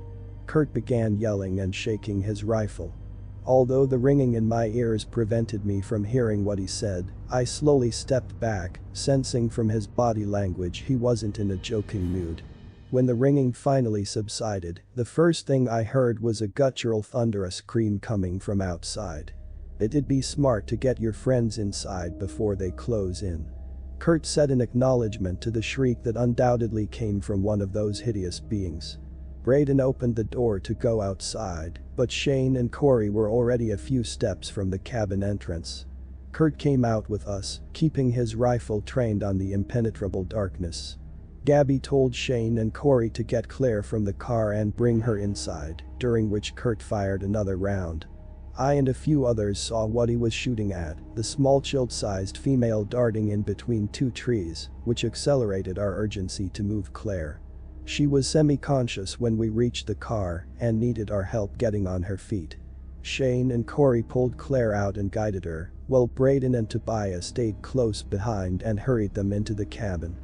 Kurt began yelling and shaking his rifle. Although the ringing in my ears prevented me from hearing what he said, I slowly stepped back, sensing from his body language he wasn't in a joking mood. When the ringing finally subsided, the first thing I heard was a guttural thunderous scream coming from outside. "It'd be smart to get your friends inside before they close in," Kurt said in acknowledgement to the shriek that undoubtedly came from one of those hideous beings. Braden opened the door to go outside, but Shane and Corey were already a few steps from the cabin entrance. Kurt came out with us, keeping his rifle trained on the impenetrable darkness. Gabby told Shane and Corey to get Claire from the car and bring her inside, during which Kurt fired another round. I and a few others saw what he was shooting at, the small child-sized female darting in between two trees, which accelerated our urgency to move Claire. She was semi-conscious when we reached the car and needed our help getting on her feet. Shane and Corey pulled Claire out and guided her, while Braden and Tobias stayed close behind and hurried them into the cabin.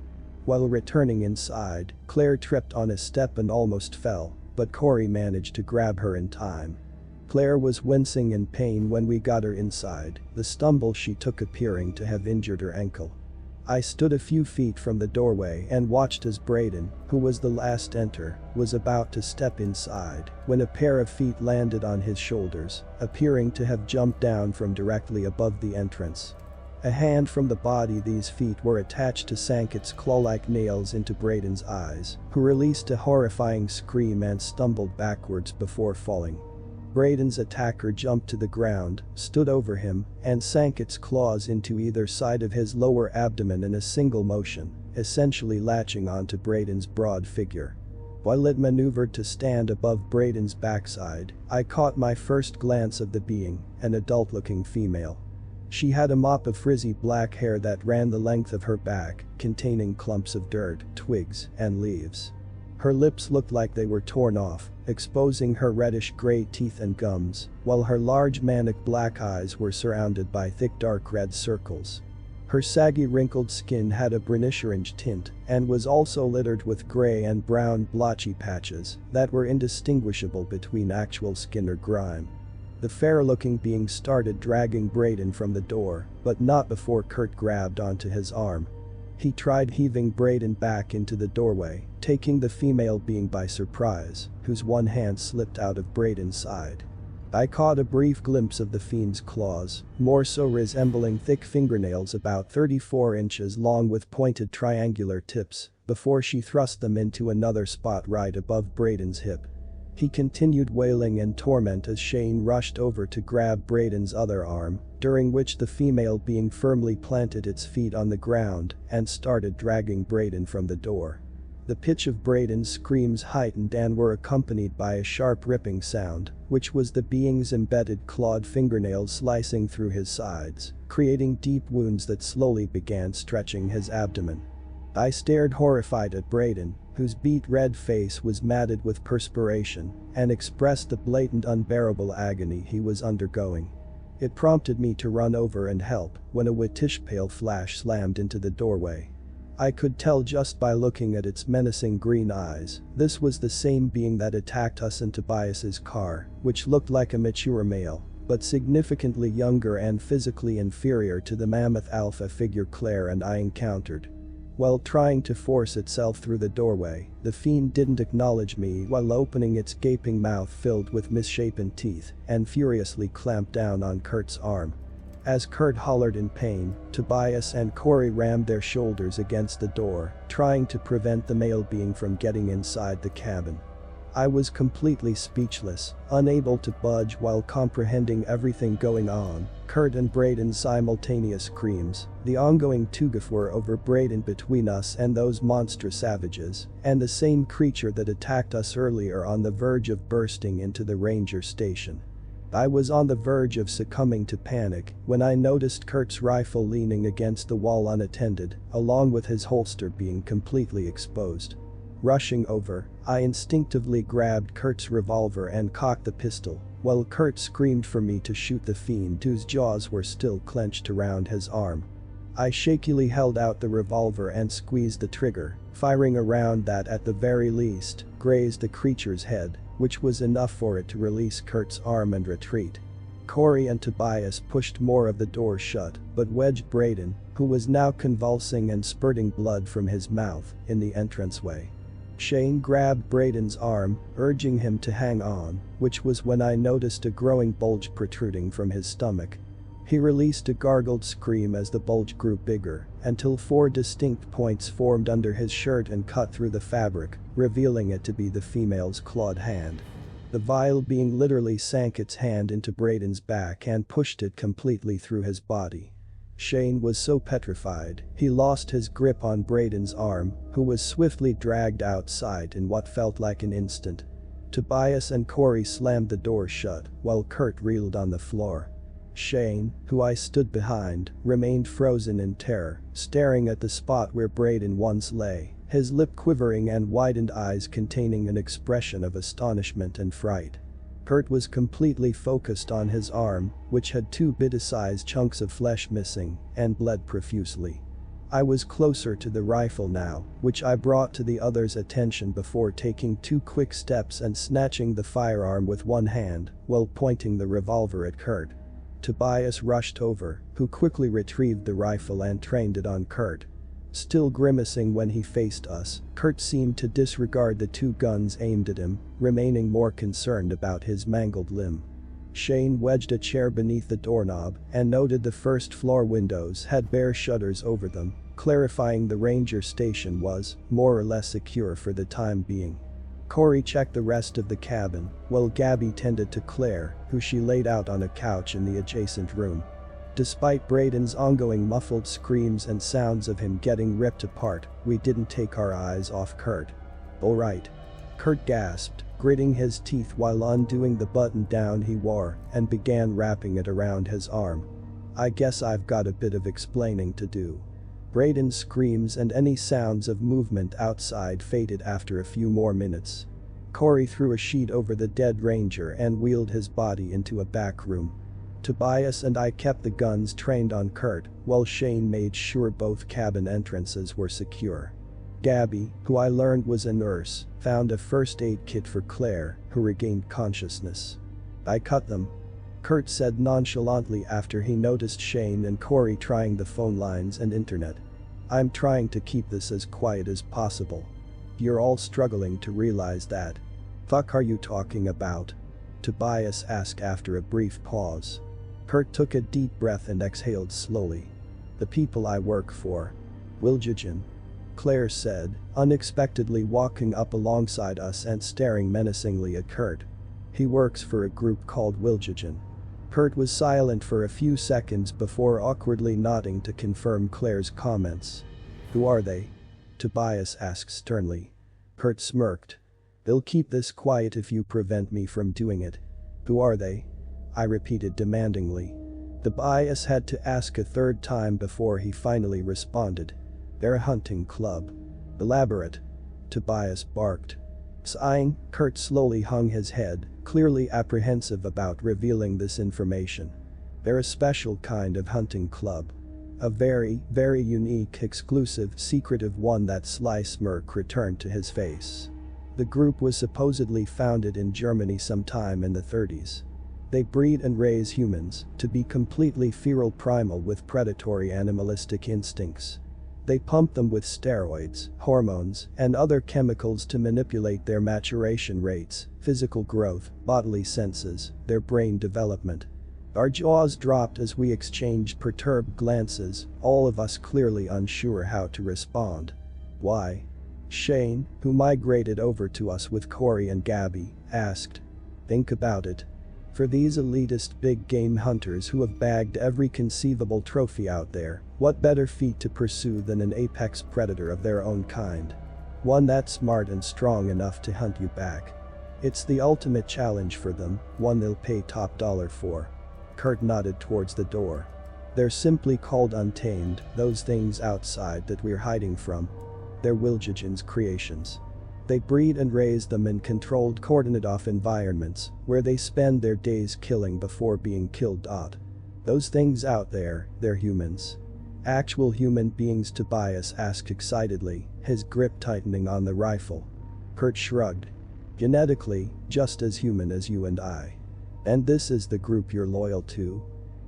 While returning inside, Claire tripped on a step and almost fell, but Corey managed to grab her in time. Claire was wincing in pain when we got her inside, the stumble she took appearing to have injured her ankle. I stood a few feet from the doorway and watched as Braden, who was the last to enter, was about to step inside when a pair of feet landed on his shoulders, appearing to have jumped down from directly above the entrance. A hand from the body these feet were attached to sank its claw-like nails into Braden's eyes, who released a horrifying scream and stumbled backwards before falling. Braden's attacker jumped to the ground, stood over him, and sank its claws into either side of his lower abdomen in a single motion, essentially latching onto Braden's broad figure. While it maneuvered to stand above Braden's backside, I caught my first glance of the being, an adult-looking female. She had a mop of frizzy black hair that ran the length of her back, containing clumps of dirt, twigs, and leaves. Her lips looked like they were torn off, exposing her reddish-gray teeth and gums, while her large manic black eyes were surrounded by thick dark red circles. Her saggy wrinkled skin had a brownish-orange tint and was also littered with gray and brown blotchy patches that were indistinguishable between actual skin or grime. The fair-looking being started dragging Braden from the door, but not before Kurt grabbed onto his arm. He tried heaving Braden back into the doorway, taking the female being by surprise, whose one hand slipped out of Braden's side. I caught a brief glimpse of the fiend's claws, more so resembling thick fingernails about 34 inches long with pointed triangular tips, before she thrust them into another spot right above Braden's hip. He continued wailing in torment as Shane rushed over to grab Braden's other arm, during which the female being firmly planted its feet on the ground and started dragging Braden from the door. The pitch of Braden's screams heightened and were accompanied by a sharp ripping sound, which was the being's embedded clawed fingernails slicing through his sides, creating deep wounds that slowly began stretching his abdomen. I stared horrified at Braden, whose beet red face was matted with perspiration, and expressed the blatant unbearable agony he was undergoing. It prompted me to run over and help when a whitish pale flash slammed into the doorway. I could tell just by looking at its menacing green eyes, this was the same being that attacked us in Tobias's car, which looked like a mature male, but significantly younger and physically inferior to the mammoth alpha figure Claire and I encountered. While trying to force itself through the doorway, the fiend didn't acknowledge me while opening its gaping mouth filled with misshapen teeth and furiously clamped down on Kurt's arm. As Kurt hollered in pain, Tobias and Corey rammed their shoulders against the door, trying to prevent the male being from getting inside the cabin. I was completely speechless, unable to budge while comprehending everything going on. Kurt and Braden's simultaneous screams, the ongoing tug-of-war over Braden between us and those monster savages, and the same creature that attacked us earlier on the verge of bursting into the ranger station. I was on the verge of succumbing to panic when I noticed Kurt's rifle leaning against the wall unattended, along with his holster being completely exposed. Rushing over, I instinctively grabbed Kurt's revolver and cocked the pistol, while Kurt screamed for me to shoot the fiend whose jaws were still clenched around his arm. I shakily held out the revolver and squeezed the trigger, firing a round that at the very least grazed the creature's head, which was enough for it to release Kurt's arm and retreat. Corey and Tobias pushed more of the door shut, but wedged Braden, who was now convulsing and spurting blood from his mouth, in the entranceway. Shane grabbed Braden's arm, urging him to hang on, which was when I noticed a growing bulge protruding from his stomach. He released a gargled scream as the bulge grew bigger, until 4 distinct points formed under his shirt and cut through the fabric, revealing it to be the female's clawed hand. The vile being literally sank its hand into Braden's back and pushed it completely through his body. Shane was so petrified, he lost his grip on Braden's arm, who was swiftly dragged outside in what felt like an instant. Tobias and Corey slammed the door shut, while Kurt reeled on the floor. Shane, who I stood behind, remained frozen in terror, staring at the spot where Braden once lay, his lip quivering and widened eyes containing an expression of astonishment and fright. Kurt was completely focused on his arm, which had 2 bit-sized chunks of flesh missing, and bled profusely. I was closer to the rifle now, which I brought to the other's attention before taking 2 quick steps and snatching the firearm with one hand, while pointing the revolver at Kurt. Tobias rushed over, who quickly retrieved the rifle and trained it on Kurt. Still grimacing when he faced us, Kurt seemed to disregard the 2 guns aimed at him, remaining more concerned about his mangled limb. Shane wedged a chair beneath the doorknob and noted the first-floor windows had bare shutters over them, clarifying the ranger station was, more or less secure for the time being. Corey checked the rest of the cabin, while Gabby tended to Claire, who she laid out on a couch in the adjacent room. Despite Braden's ongoing muffled screams and sounds of him getting ripped apart, we didn't take our eyes off Kurt. "All right," Kurt gasped, gritting his teeth while undoing the button-down he wore and began wrapping it around his arm. "I guess I've got a bit of explaining to do." Braden's screams and any sounds of movement outside faded after a few more minutes. Corey threw a sheet over the dead ranger and wheeled his body into a back room. Tobias and I kept the guns trained on Kurt, while Shane made sure both cabin entrances were secure. Gabby, who I learned was a nurse, found a first aid kit for Claire, who regained consciousness. "I cut them," Kurt said nonchalantly after he noticed Shane and Corey trying the phone lines and internet. "I'm trying to keep this as quiet as possible. You're all struggling to realize that." "Fuck are you talking about?" Tobias asked after a brief pause. Kurt took a deep breath and exhaled slowly. "The people I work for." "Wiljagen," Claire said, unexpectedly walking up alongside us and staring menacingly at Kurt. "He works for a group called Wiljagen." Kurt was silent for a few seconds before awkwardly nodding to confirm Claire's comments. "Who are they?" Tobias asked sternly. Kurt smirked. "They'll keep this quiet if you prevent me from doing it." "Who are they?" I repeated demandingly. Tobias had to ask a 3rd time before he finally responded. "They're a hunting club." "Elaborate," Tobias barked. Sighing, Kurt slowly hung his head, clearly apprehensive about revealing this information. "They're a special kind of hunting club. A very, very unique, exclusive, secretive one." That sly smirk returned to his face. "The group was supposedly founded in Germany sometime in the 30s. They breed and raise humans to be completely feral primal with predatory animalistic instincts. They pump them with steroids, hormones, and other chemicals to manipulate their maturation rates, physical growth, bodily senses, their brain development." Our jaws dropped as we exchanged perturbed glances, all of us clearly unsure how to respond. "Why?" Shane, who migrated over to us with Corey and Gabby, asked. "Think about it. For these elitist big game hunters who have bagged every conceivable trophy out there, what better feat to pursue than an apex predator of their own kind? One that's smart and strong enough to hunt you back. It's the ultimate challenge for them, one they'll pay top dollar for." Kurt nodded towards the door. "They're simply called Untamed, those things outside that we're hiding from. They're Wiljagen's creations. They breed and raise them in controlled coordinate-off environments, where they spend their days killing before being killed. Those things out there, they're humans." "Actual human beings?" Tobias asked excitedly, his grip tightening on the rifle. Kurt shrugged. "Genetically, just as human as you and I." "And this is the group you're loyal to?"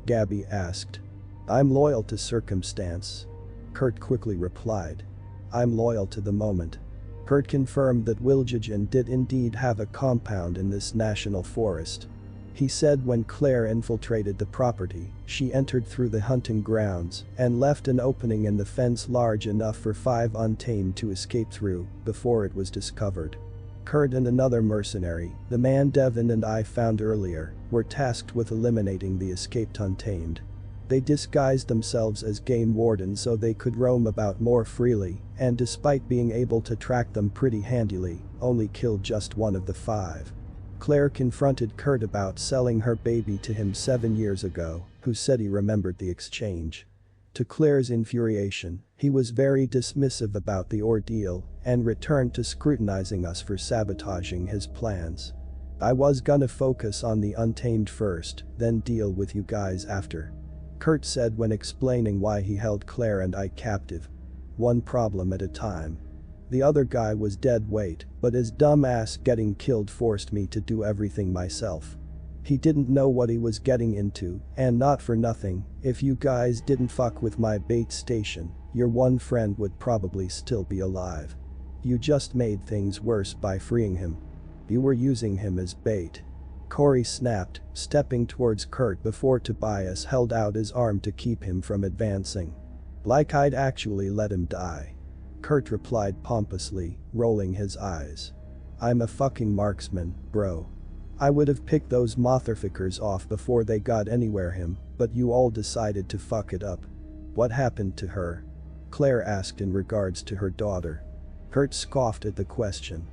Gabby asked. "I'm loyal to circumstance," Kurt quickly replied. "I'm loyal to the moment." Kurt confirmed that Wiljajan did indeed have a compound in this national forest. He said when Claire infiltrated the property, she entered through the hunting grounds and left an opening in the fence large enough for 5 untamed to escape through before it was discovered. Kurt and another mercenary, the man Devin and I found earlier, were tasked with eliminating the escaped untamed. They disguised themselves as game wardens so they could roam about more freely, and despite being able to track them pretty handily, only killed just one of the 5. Claire confronted Kurt about selling her baby to him 7 years ago, who said he remembered the exchange. To Claire's infuriation, he was very dismissive about the ordeal and returned to scrutinizing us for sabotaging his plans. "I was gonna focus on the untamed first, then deal with you guys after," Kurt said when explaining why he held Claire and I captive. "One problem at a time. The other guy was dead weight, but his dumb ass getting killed forced me to do everything myself. He didn't know what he was getting into, and not for nothing, if you guys didn't fuck with my bait station, your one friend would probably still be alive. You just made things worse by freeing him. You were using him as bait." Corey snapped, stepping towards Kurt before Tobias held out his arm to keep him from advancing. "Like I'd actually let him die," Kurt replied pompously, rolling his eyes. "I'm a fucking marksman, bro. I would have picked those motherfuckers off before they got anywhere him, but you all decided to fuck it up." "What happened to her?" Claire asked in regards to her daughter. Kurt scoffed at the question.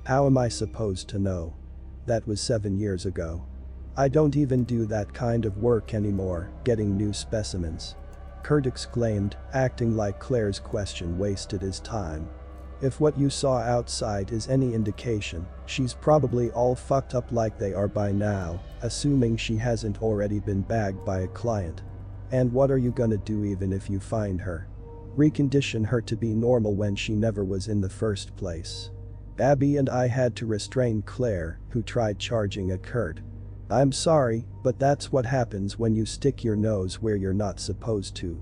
"How am I supposed to know? That was 7 years ago. I don't even do that kind of work anymore, getting new specimens," Kurt exclaimed, acting like Claire's question wasted his time. "If what you saw outside is any indication, she's probably all fucked up like they are by now, assuming she hasn't already been bagged by a client. And what are you gonna do even if you find her? Recondition her to be normal when she never was in the first place?" Abby and I had to restrain Claire, who tried charging at Kurt. "I'm sorry, but that's what happens when you stick your nose where you're not supposed to,"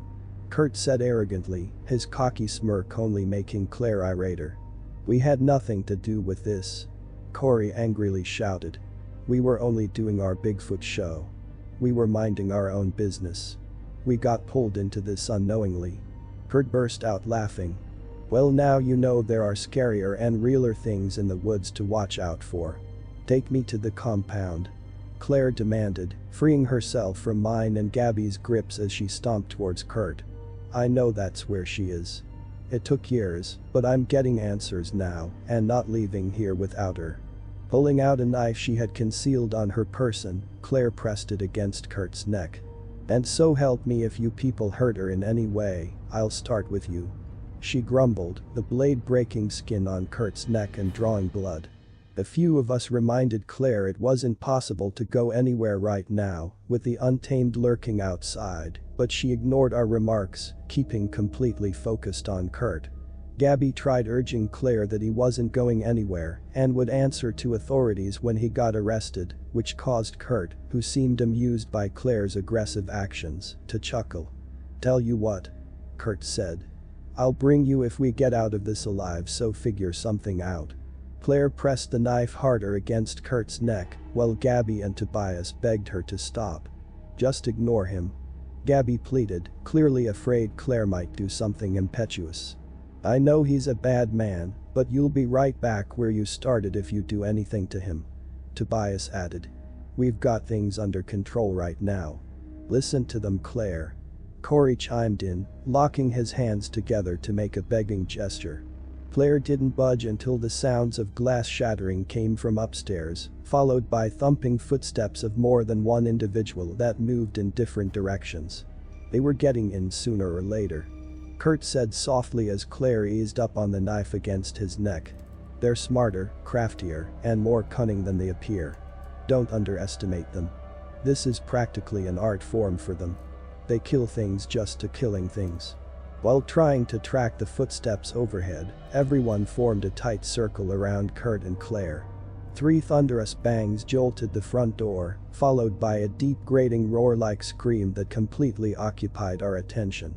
Kurt said arrogantly, his cocky smirk only making Claire irater. "We had nothing to do with this," Corey angrily shouted. "We were only doing our Bigfoot show. We were minding our own business. We got pulled into this unknowingly." Kurt burst out laughing. "Well, now you know there are scarier and realer things in the woods to watch out for. Take me to the compound," Claire demanded, freeing herself from mine and Gabby's grips as she stomped towards Kurt. "I know that's where she is. It took years, but I'm getting answers now and not leaving here without her." Pulling out a knife she had concealed on her person, Claire pressed it against Kurt's neck. "And so help me, if you people hurt her in any way, I'll start with you," she grumbled, the blade breaking skin on Kurt's neck and drawing blood. A few of us reminded Claire it wasn't possible to go anywhere right now, with the untamed lurking outside, but she ignored our remarks, keeping completely focused on Kurt. Gabby tried urging Claire that he wasn't going anywhere and would answer to authorities when he got arrested, which caused Kurt, who seemed amused by Claire's aggressive actions, to chuckle. "Tell you what," Kurt said. "I'll bring you if we get out of this alive, so figure something out." Claire pressed the knife harder against Kurt's neck, while Gabby and Tobias begged her to stop. "Just ignore him," Gabby pleaded, clearly afraid Claire might do something impetuous. "I know he's a bad man, but you'll be right back where you started if you do anything to him," Tobias added. "We've got things under control right now." "Listen to them, Claire," Corey chimed in, locking his hands together to make a begging gesture. Claire didn't budge until the sounds of glass shattering came from upstairs, followed by thumping footsteps of more than one individual that moved in different directions. They were getting in sooner or later, Kurt said softly as Claire eased up on the knife against his neck. "They're smarter, craftier, and more cunning than they appear. Don't underestimate them. This is practically an art form for them. They kill things just to killing things." While trying to track the footsteps overhead, everyone formed a tight circle around Kurt and Claire. 3 thunderous bangs jolted the front door, followed by a deep grating roar-like scream that completely occupied our attention.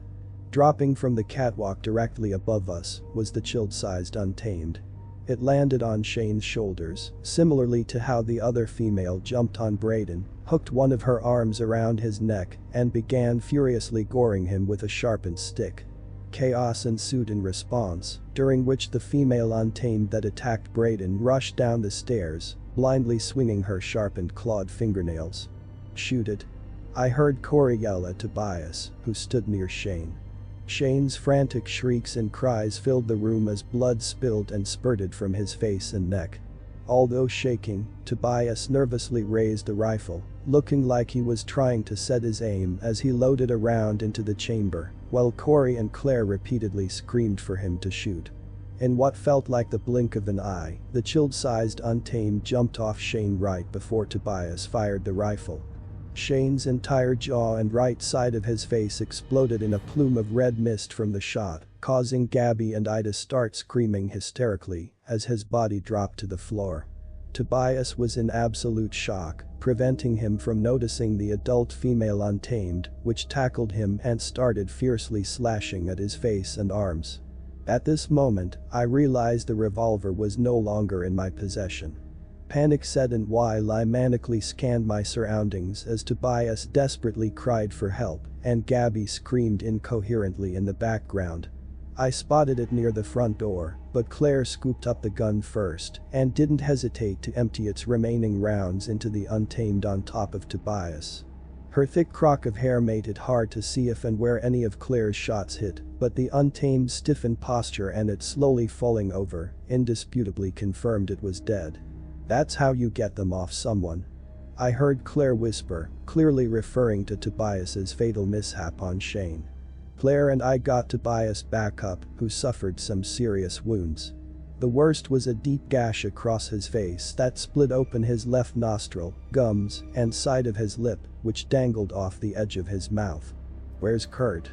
Dropping from the catwalk directly above us was the child-sized Untamed. It landed on Shane's shoulders, similarly to how the other female jumped on Brayden, hooked one of her arms around his neck, and began furiously goring him with a sharpened stick. Chaos ensued in response, during which the female Untamed that attacked Brayden rushed down the stairs, blindly swinging her sharpened clawed fingernails. "Shoot it!" I heard Corey yell at Tobias, who stood near Shane. Shane's frantic shrieks and cries filled the room as blood spilled and spurted from his face and neck. Although shaking, Tobias nervously raised the rifle, looking like he was trying to set his aim as he loaded a round into the chamber, while Corey and Claire repeatedly screamed for him to shoot. In what felt like the blink of an eye, the child-sized Untamed jumped off Shane right before Tobias fired the rifle. Shane's entire jaw and right side of his face exploded in a plume of red mist from the shot, causing Gabby and I to start screaming hysterically as his body dropped to the floor. Tobias was in absolute shock, preventing him from noticing the adult female Untamed, which tackled him and started fiercely slashing at his face and arms. At this moment, I realized the revolver was no longer in my possession. Panic set in while I manically scanned my surroundings as Tobias desperately cried for help and Gabby screamed incoherently in the background. I spotted it near the front door, but Claire scooped up the gun first and didn't hesitate to empty its remaining rounds into the Untamed on top of Tobias. Her thick crock of hair made it hard to see if and where any of Claire's shots hit, but the Untamed's stiffened posture and it slowly falling over indisputably confirmed it was dead. "That's how you get them off someone," I heard Claire whisper, clearly referring to Tobias's fatal mishap on Shane. Claire and I got Tobias back up, who suffered some serious wounds. The worst was a deep gash across his face that split open his left nostril, gums, and side of his lip, which dangled off the edge of his mouth. "Where's Kurt?"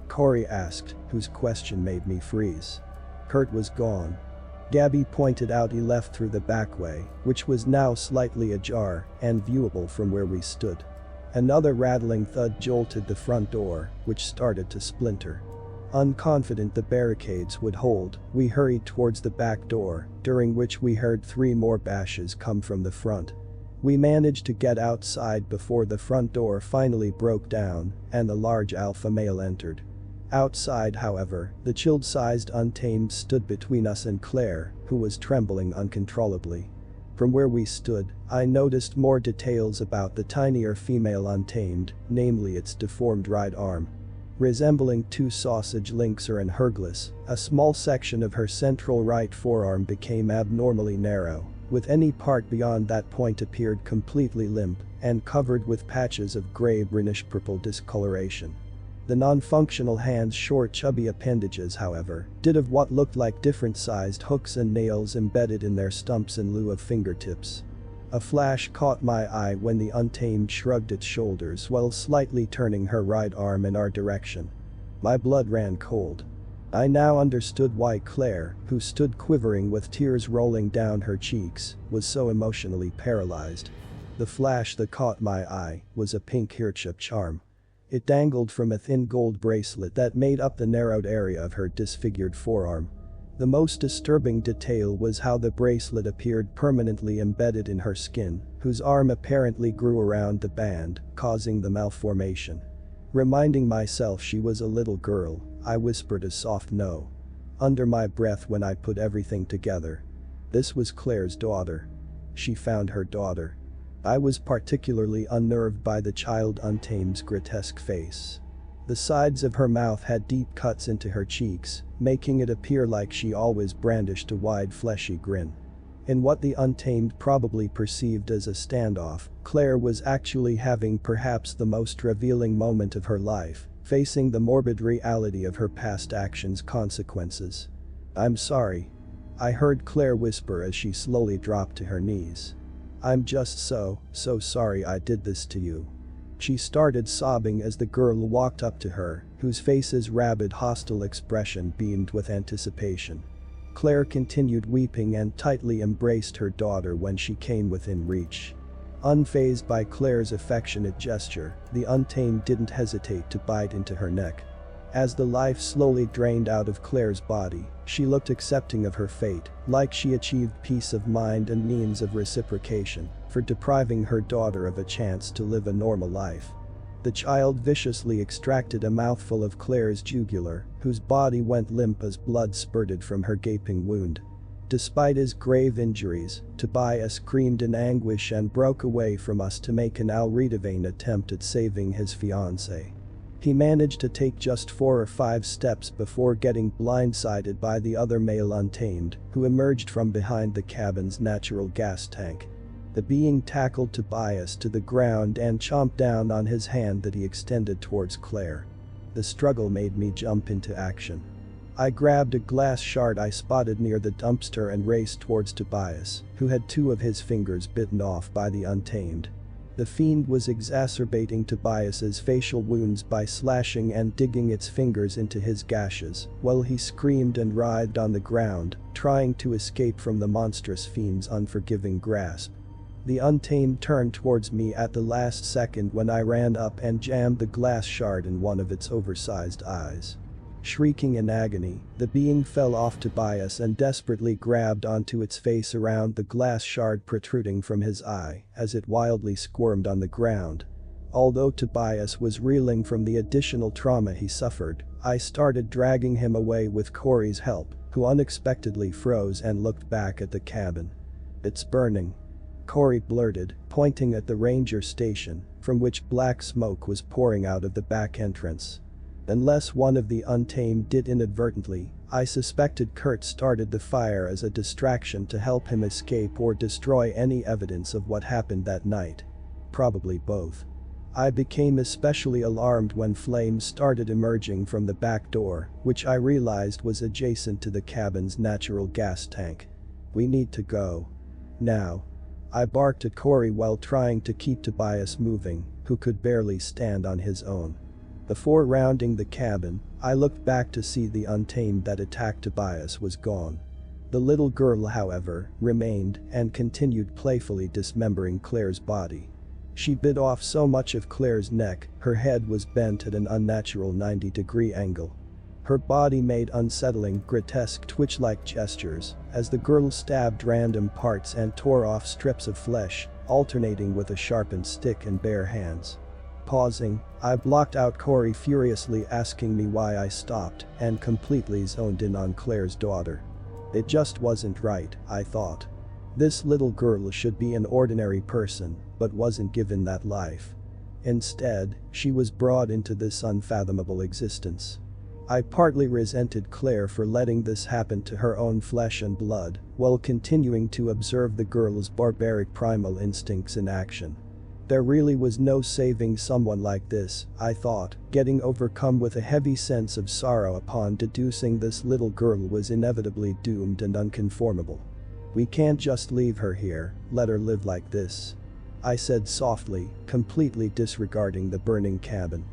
Corey asked, whose question made me freeze. Kurt was gone. Gabby pointed out he left through the back way, which was now slightly ajar and viewable from where we stood. Another rattling thud jolted the front door, which started to splinter. Unconfident the barricades would hold, we hurried towards the back door, during which we heard 3 more bashes come from the front. We managed to get outside before the front door finally broke down and a large alpha male entered. Outside, however, the child-sized Untamed stood between us and Claire, who was trembling uncontrollably. From where we stood, I noticed more details about the tinier female Untamed, namely its deformed right arm. Resembling 2 sausage links or an Hercules, a small section of her central right forearm became abnormally narrow, with any part beyond that point appeared completely limp and covered with patches of gray greenish-purple discoloration. The non-functional hand's short chubby appendages, however, did have what looked like different-sized hooks and nails embedded in their stumps in lieu of fingertips. A flash caught my eye when the Untamed shrugged its shoulders while slightly turning her right arm in our direction. My blood ran cold. I now understood why Claire, who stood quivering with tears rolling down her cheeks, was so emotionally paralyzed. The flash that caught my eye was a pink earchip charm. It dangled from a thin gold bracelet that made up the narrowed area of her disfigured forearm. The most disturbing detail was how the bracelet appeared permanently embedded in her skin, whose arm apparently grew around the band, causing the malformation. Reminding myself she was a little girl, I whispered a soft no. Under my breath when I put everything together. This was Claire's daughter. She found her daughter. I was particularly unnerved by the child Untamed's grotesque face. The sides of her mouth had deep cuts into her cheeks, making it appear like she always brandished a wide fleshy grin. In what the Untamed probably perceived as a standoff, Claire was actually having perhaps the most revealing moment of her life, facing the morbid reality of her past actions' consequences. "I'm sorry," I heard Claire whisper as she slowly dropped to her knees. "I'm just so sorry I did this to you." She started sobbing as the girl walked up to her, whose face's rabid hostile expression beamed with anticipation. Claire continued weeping and tightly embraced her daughter when she came within reach. Unfazed by Claire's affectionate gesture, the Untamed didn't hesitate to bite into her neck. As the life slowly drained out of Claire's body, she looked accepting of her fate, like she achieved peace of mind and means of reciprocation for depriving her daughter of a chance to live a normal life. The child viciously extracted a mouthful of Claire's jugular, whose body went limp as blood spurted from her gaping wound. Despite his grave injuries, Tobias screamed in anguish and broke away from us to make an Alreadavain attempt at saving his fiancée. He managed to take just 4 or 5 steps before getting blindsided by the other male Untamed, who emerged from behind the cabin's natural gas tank. The being tackled Tobias to the ground and chomped down on his hand that he extended towards Claire. The struggle made me jump into action. I grabbed a glass shard I spotted near the dumpster and raced towards Tobias, who had 2 of his fingers bitten off by the Untamed. The fiend was exacerbating Tobias's facial wounds by slashing and digging its fingers into his gashes, while he screamed and writhed on the ground, trying to escape from the monstrous fiend's unforgiving grasp. The Untamed turned towards me at the last second when I ran up and jammed the glass shard in one of its oversized eyes. Shrieking in agony, the being fell off Tobias and desperately grabbed onto its face around the glass shard protruding from his eye as it wildly squirmed on the ground. Although Tobias was reeling from the additional trauma he suffered, I started dragging him away with Corey's help, who unexpectedly froze and looked back at the cabin. "It's burning," Corey blurted, pointing at the ranger station, from which black smoke was pouring out of the back entrance. Unless one of the Untamed did inadvertently, I suspected Kurt started the fire as a distraction to help him escape or destroy any evidence of what happened that night. Probably both. I became especially alarmed when flames started emerging from the back door, which I realized was adjacent to the cabin's natural gas tank. "We need to go. Now." I barked at Corey while trying to keep Tobias moving, who could barely stand on his own. Before rounding the cabin, I looked back to see the Untamed that attacked Tobias was gone. The little girl, however, remained and continued playfully dismembering Claire's body. She bit off so much of Claire's neck, her head was bent at an unnatural 90-degree angle. Her body made unsettling, grotesque twitch-like gestures as the girl stabbed random parts and tore off strips of flesh, alternating with a sharpened stick and bare hands. Pausing, I blocked out Corey furiously asking me why I stopped and completely zoned in on Claire's daughter. It just wasn't right, I thought. This little girl should be an ordinary person, but wasn't given that life. Instead, she was brought into this unfathomable existence. I partly resented Claire for letting this happen to her own flesh and blood, while continuing to observe the girl's barbaric primal instincts in action. There really was no saving someone like this, I thought, getting overcome with a heavy sense of sorrow upon deducing this little girl was inevitably doomed and unconformable. "We can't just leave her here, let her live like this," I said softly, completely disregarding the burning cabin.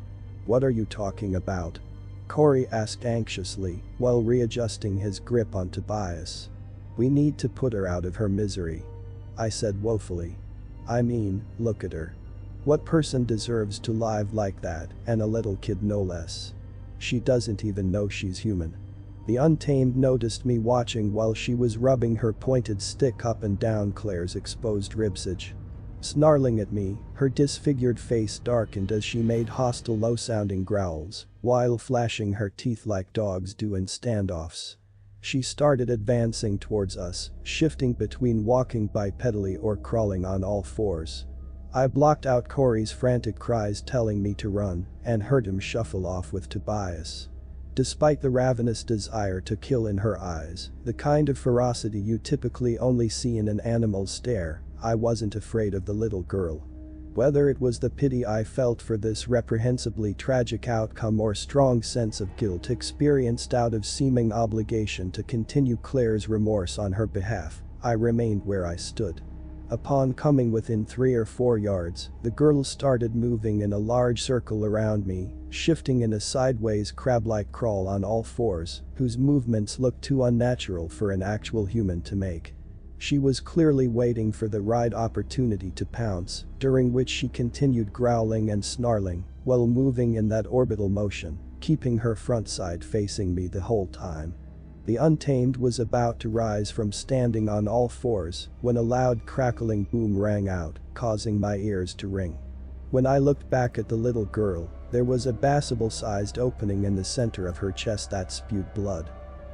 "What are you talking about?" Corey asked anxiously, while readjusting his grip on Tobias. "We need to put her out of her misery," I said woefully. "I mean, look at her. What person deserves to live like that, and a little kid no less? She doesn't even know she's human." The Untamed noticed me watching while she was rubbing her pointed stick up and down Claire's exposed ribsage. Snarling at me, her disfigured face darkened as she made hostile low-sounding growls, while flashing her teeth like dogs do in standoffs. She started advancing towards us, shifting between walking bipedally or crawling on all fours. I blocked out Corey's frantic cries telling me to run, and heard him shuffle off with Tobias. Despite the ravenous desire to kill in her eyes, the kind of ferocity you typically only see in an animal's stare, I wasn't afraid of the little girl. Whether it was the pity I felt for this reprehensibly tragic outcome or strong sense of guilt experienced out of seeming obligation to continue Claire's remorse on her behalf, I remained where I stood. Upon coming within 3 or 4 yards, the girl started moving in a large circle around me, shifting in a sideways crab-like crawl on all fours, whose movements looked too unnatural for an actual human to make. She was clearly waiting for the right opportunity to pounce, during which she continued growling and snarling, while moving in that orbital motion, keeping her front side facing me the whole time. The Untamed was about to rise from standing on all fours when a loud crackling boom rang out, causing my ears to ring. When I looked back at the little girl, there was a baseball-sized opening in the center of her chest that spewed blood.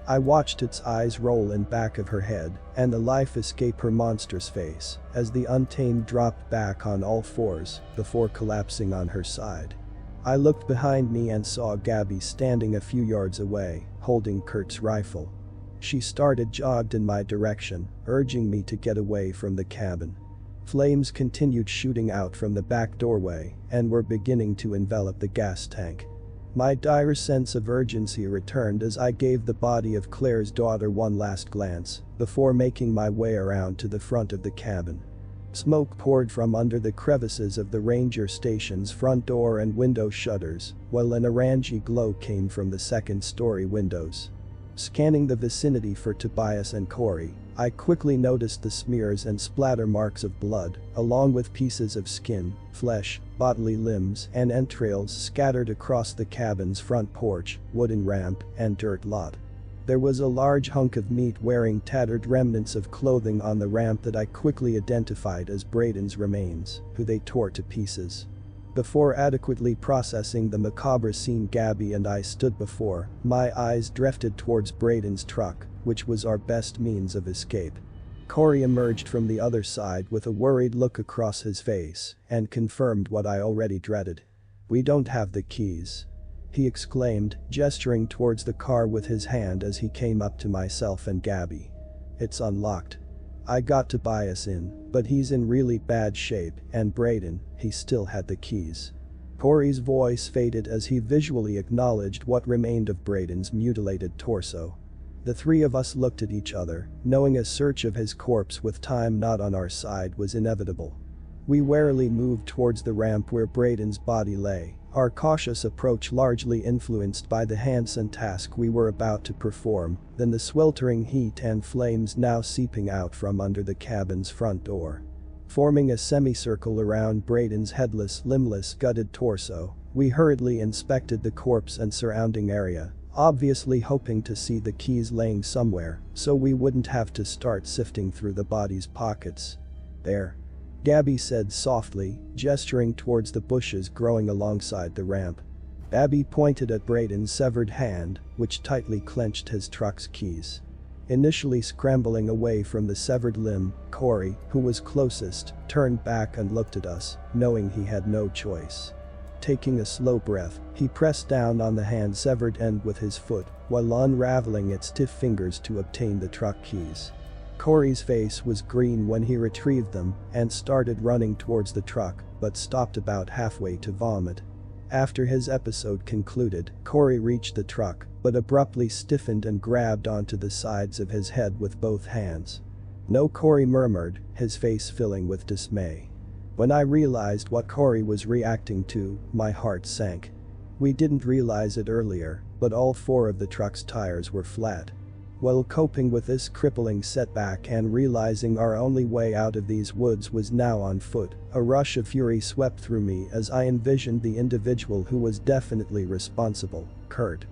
I watched its eyes roll in back of her head and the life escape her monstrous face as the Untamed dropped back on all fours before collapsing on her side. I looked behind me and saw Gabby standing a few yards away, holding Kurt's rifle. She jogged in my direction, urging me to get away from the cabin. Flames continued shooting out from the back doorway and were beginning to envelop the gas tank. My dire sense of urgency returned as I gave the body of Claire's daughter one last glance before making my way around to the front of the cabin. Smoke poured from under the crevices of the ranger station's front door and window shutters, while an orangey glow came from the second-story windows. Scanning the vicinity for Tobias and Corey, I quickly noticed the smears and splatter marks of blood, along with pieces of skin, flesh, bodily limbs, and entrails scattered across the cabin's front porch, wooden ramp, and dirt lot. There was a large hunk of meat wearing tattered remnants of clothing on the ramp that I quickly identified as Braden's remains, who they tore to pieces. Before adequately processing the macabre scene Gabby and I stood before, my eyes drifted towards Braden's truck, which was our best means of escape. Corey emerged from the other side with a worried look across his face and confirmed what I already dreaded. "We don't have the keys," he exclaimed, gesturing towards the car with his hand as he came up to myself and Gabby. "It's unlocked. I got Tobias in, but he's in really bad shape, and Braden, he still had the keys." Corey's voice faded as he visually acknowledged what remained of Braden's mutilated torso. The three of us looked at each other, knowing a search of his corpse with time not on our side was inevitable. We warily moved towards the ramp where Braden's body lay, our cautious approach largely influenced by the Hansen task we were about to perform, then the sweltering heat and flames now seeping out from under the cabin's front door. Forming a semicircle around Braden's headless, limbless, gutted torso, we hurriedly inspected the corpse and surrounding area, obviously hoping to see the keys laying somewhere so we wouldn't have to start sifting through the body's pockets. "There," Gabby said softly, gesturing towards the bushes growing alongside the ramp. Abby pointed at Braden's severed hand, which tightly clenched his truck's keys. Initially scrambling away from the severed limb, Corey, who was closest, turned back and looked at us, knowing he had no choice. Taking a slow breath, he pressed down on the hand's severed end with his foot, while unraveling its stiff fingers to obtain the truck keys. Corey's face was green when he retrieved them and started running towards the truck, but stopped about halfway to vomit. After his episode concluded, Corey reached the truck, but abruptly stiffened and grabbed onto the sides of his head with both hands. "No," Corey murmured, his face filling with dismay. When I realized what Corey was reacting to, my heart sank. We didn't realize it earlier, but all 4 of the truck's tires were flat. While coping with this crippling setback and realizing our only way out of these woods was now on foot, a rush of fury swept through me as I envisioned the individual who was definitely responsible, Kurt.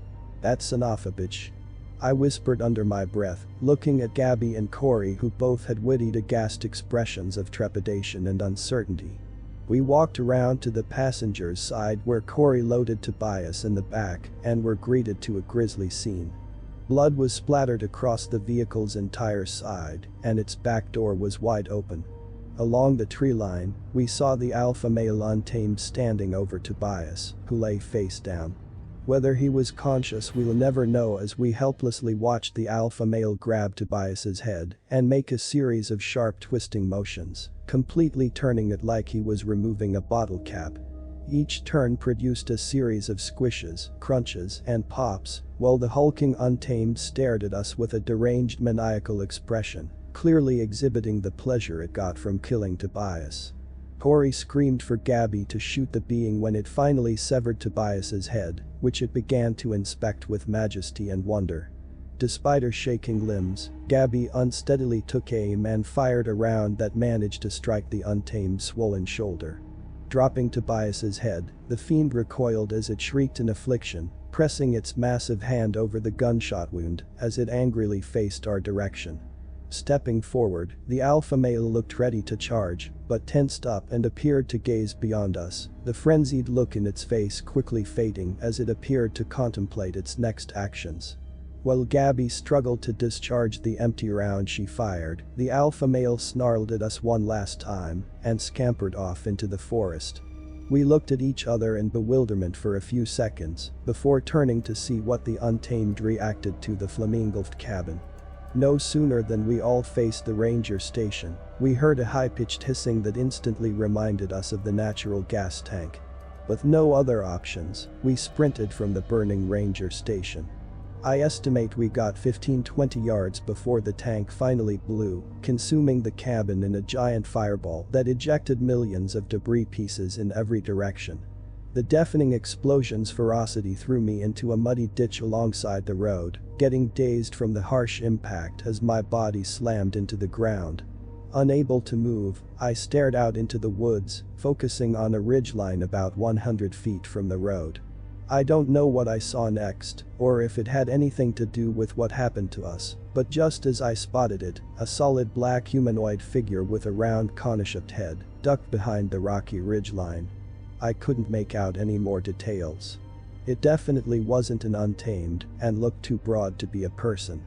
"That son of a bitch," I whispered under my breath, looking at Gabby and Corey, who both had witty, aghast expressions of trepidation and uncertainty. We walked around to the passenger's side where Corey loaded Tobias in the back and were greeted to a grisly scene. Blood was splattered across the vehicle's entire side, and its back door was wide open. Along the tree line, we saw the alpha male Untamed standing over Tobias, who lay face down. Whether he was conscious we'll never know as we helplessly watched the alpha male grab Tobias's head and make a series of sharp twisting motions, completely turning it like he was removing a bottle cap. Each turn produced a series of squishes, crunches, and pops, while the hulking Untamed stared at us with a deranged maniacal expression, clearly exhibiting the pleasure it got from killing Tobias. Corey screamed for Gabby to shoot the being when it finally severed Tobias's head, which it began to inspect with majesty and wonder. Despite her shaking limbs, Gabby unsteadily took aim and fired a round that managed to strike the untamed swollen shoulder. Dropping Tobias's head, the fiend recoiled as it shrieked in affliction, pressing its massive hand over the gunshot wound as it angrily faced our direction. Stepping forward, the alpha male looked ready to charge, but tensed up and appeared to gaze beyond us, the frenzied look in its face quickly fading as it appeared to contemplate its next actions. While Gabby struggled to discharge the empty round she fired, the alpha male snarled at us one last time and scampered off into the forest. We looked at each other in bewilderment for a few seconds before turning to see what the untamed reacted to the flamingoled cabin. No sooner than we all faced the ranger station, we heard a high-pitched hissing that instantly reminded us of the natural gas tank. With no other options, we sprinted from the burning ranger station. I estimate we got 15-20 yards before the tank finally blew, consuming the cabin in a giant fireball that ejected millions of debris pieces in every direction. The deafening explosion's ferocity threw me into a muddy ditch alongside the road, getting dazed from the harsh impact as my body slammed into the ground. Unable to move, I stared out into the woods, focusing on a ridgeline about 100 feet from the road. I don't know what I saw next, or if it had anything to do with what happened to us, but just as I spotted it, a solid black humanoid figure with a round cone-shaped head ducked behind the rocky ridgeline. I couldn't make out any more details. It definitely wasn't an untamed and looked too broad to be a person.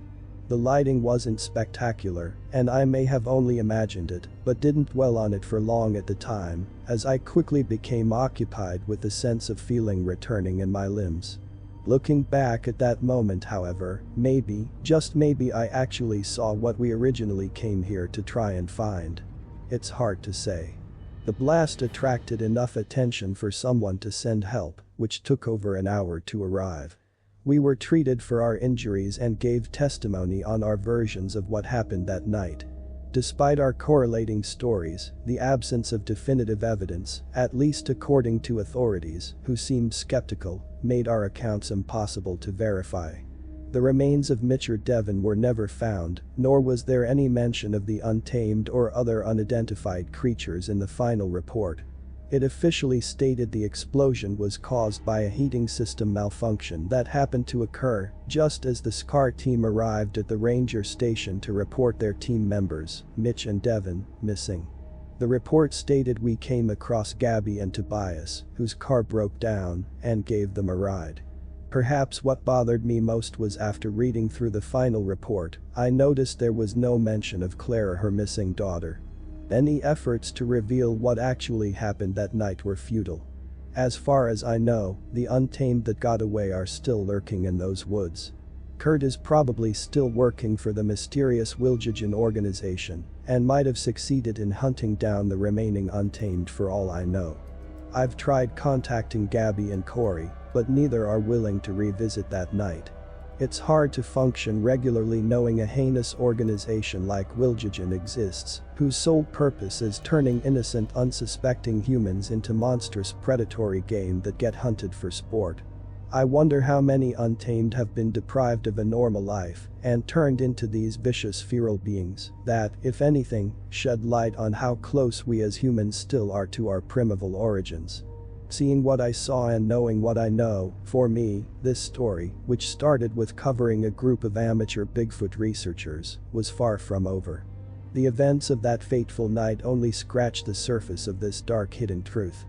The lighting wasn't spectacular, and I may have only imagined it, but didn't dwell on it for long at the time, as I quickly became occupied with the sense of feeling returning in my limbs. Looking back at that moment, however, maybe, just maybe I actually saw what we originally came here to try and find. It's hard to say. The blast attracted enough attention for someone to send help, which took over an hour to arrive. We were treated for our injuries and gave testimony on our versions of what happened that night. Despite our correlating stories, the absence of definitive evidence, at least according to authorities, who seemed skeptical, made our accounts impossible to verify. The remains of Mitchell Devon were never found, nor was there any mention of the untamed or other unidentified creatures in the final report. It officially stated the explosion was caused by a heating system malfunction that happened to occur just as the SCAR team arrived at the ranger station to report their team members, Mitch and Devon, missing. The report stated we came across Gabby and Tobias, whose car broke down, and gave them a ride. Perhaps what bothered me most was after reading through the final report, I noticed there was no mention of Claire or her missing daughter. Any efforts to reveal what actually happened that night were futile. As far as I know, the untamed that got away are still lurking in those woods. Kurt is probably still working for the mysterious Wiljagen organization and might have succeeded in hunting down the remaining untamed for all I know. I've tried contacting Gabby and Corey, but neither are willing to revisit that night. It's hard to function regularly knowing a heinous organization like Wiljagen exists, whose sole purpose is turning innocent unsuspecting humans into monstrous predatory game that get hunted for sport. I wonder how many untamed have been deprived of a normal life and turned into these vicious feral beings that, if anything, shed light on how close we as humans still are to our primeval origins. Seeing what I saw and knowing what I know, for me, this story, which started with covering a group of amateur Bigfoot researchers, was far from over. The events of that fateful night only scratched the surface of this dark hidden truth.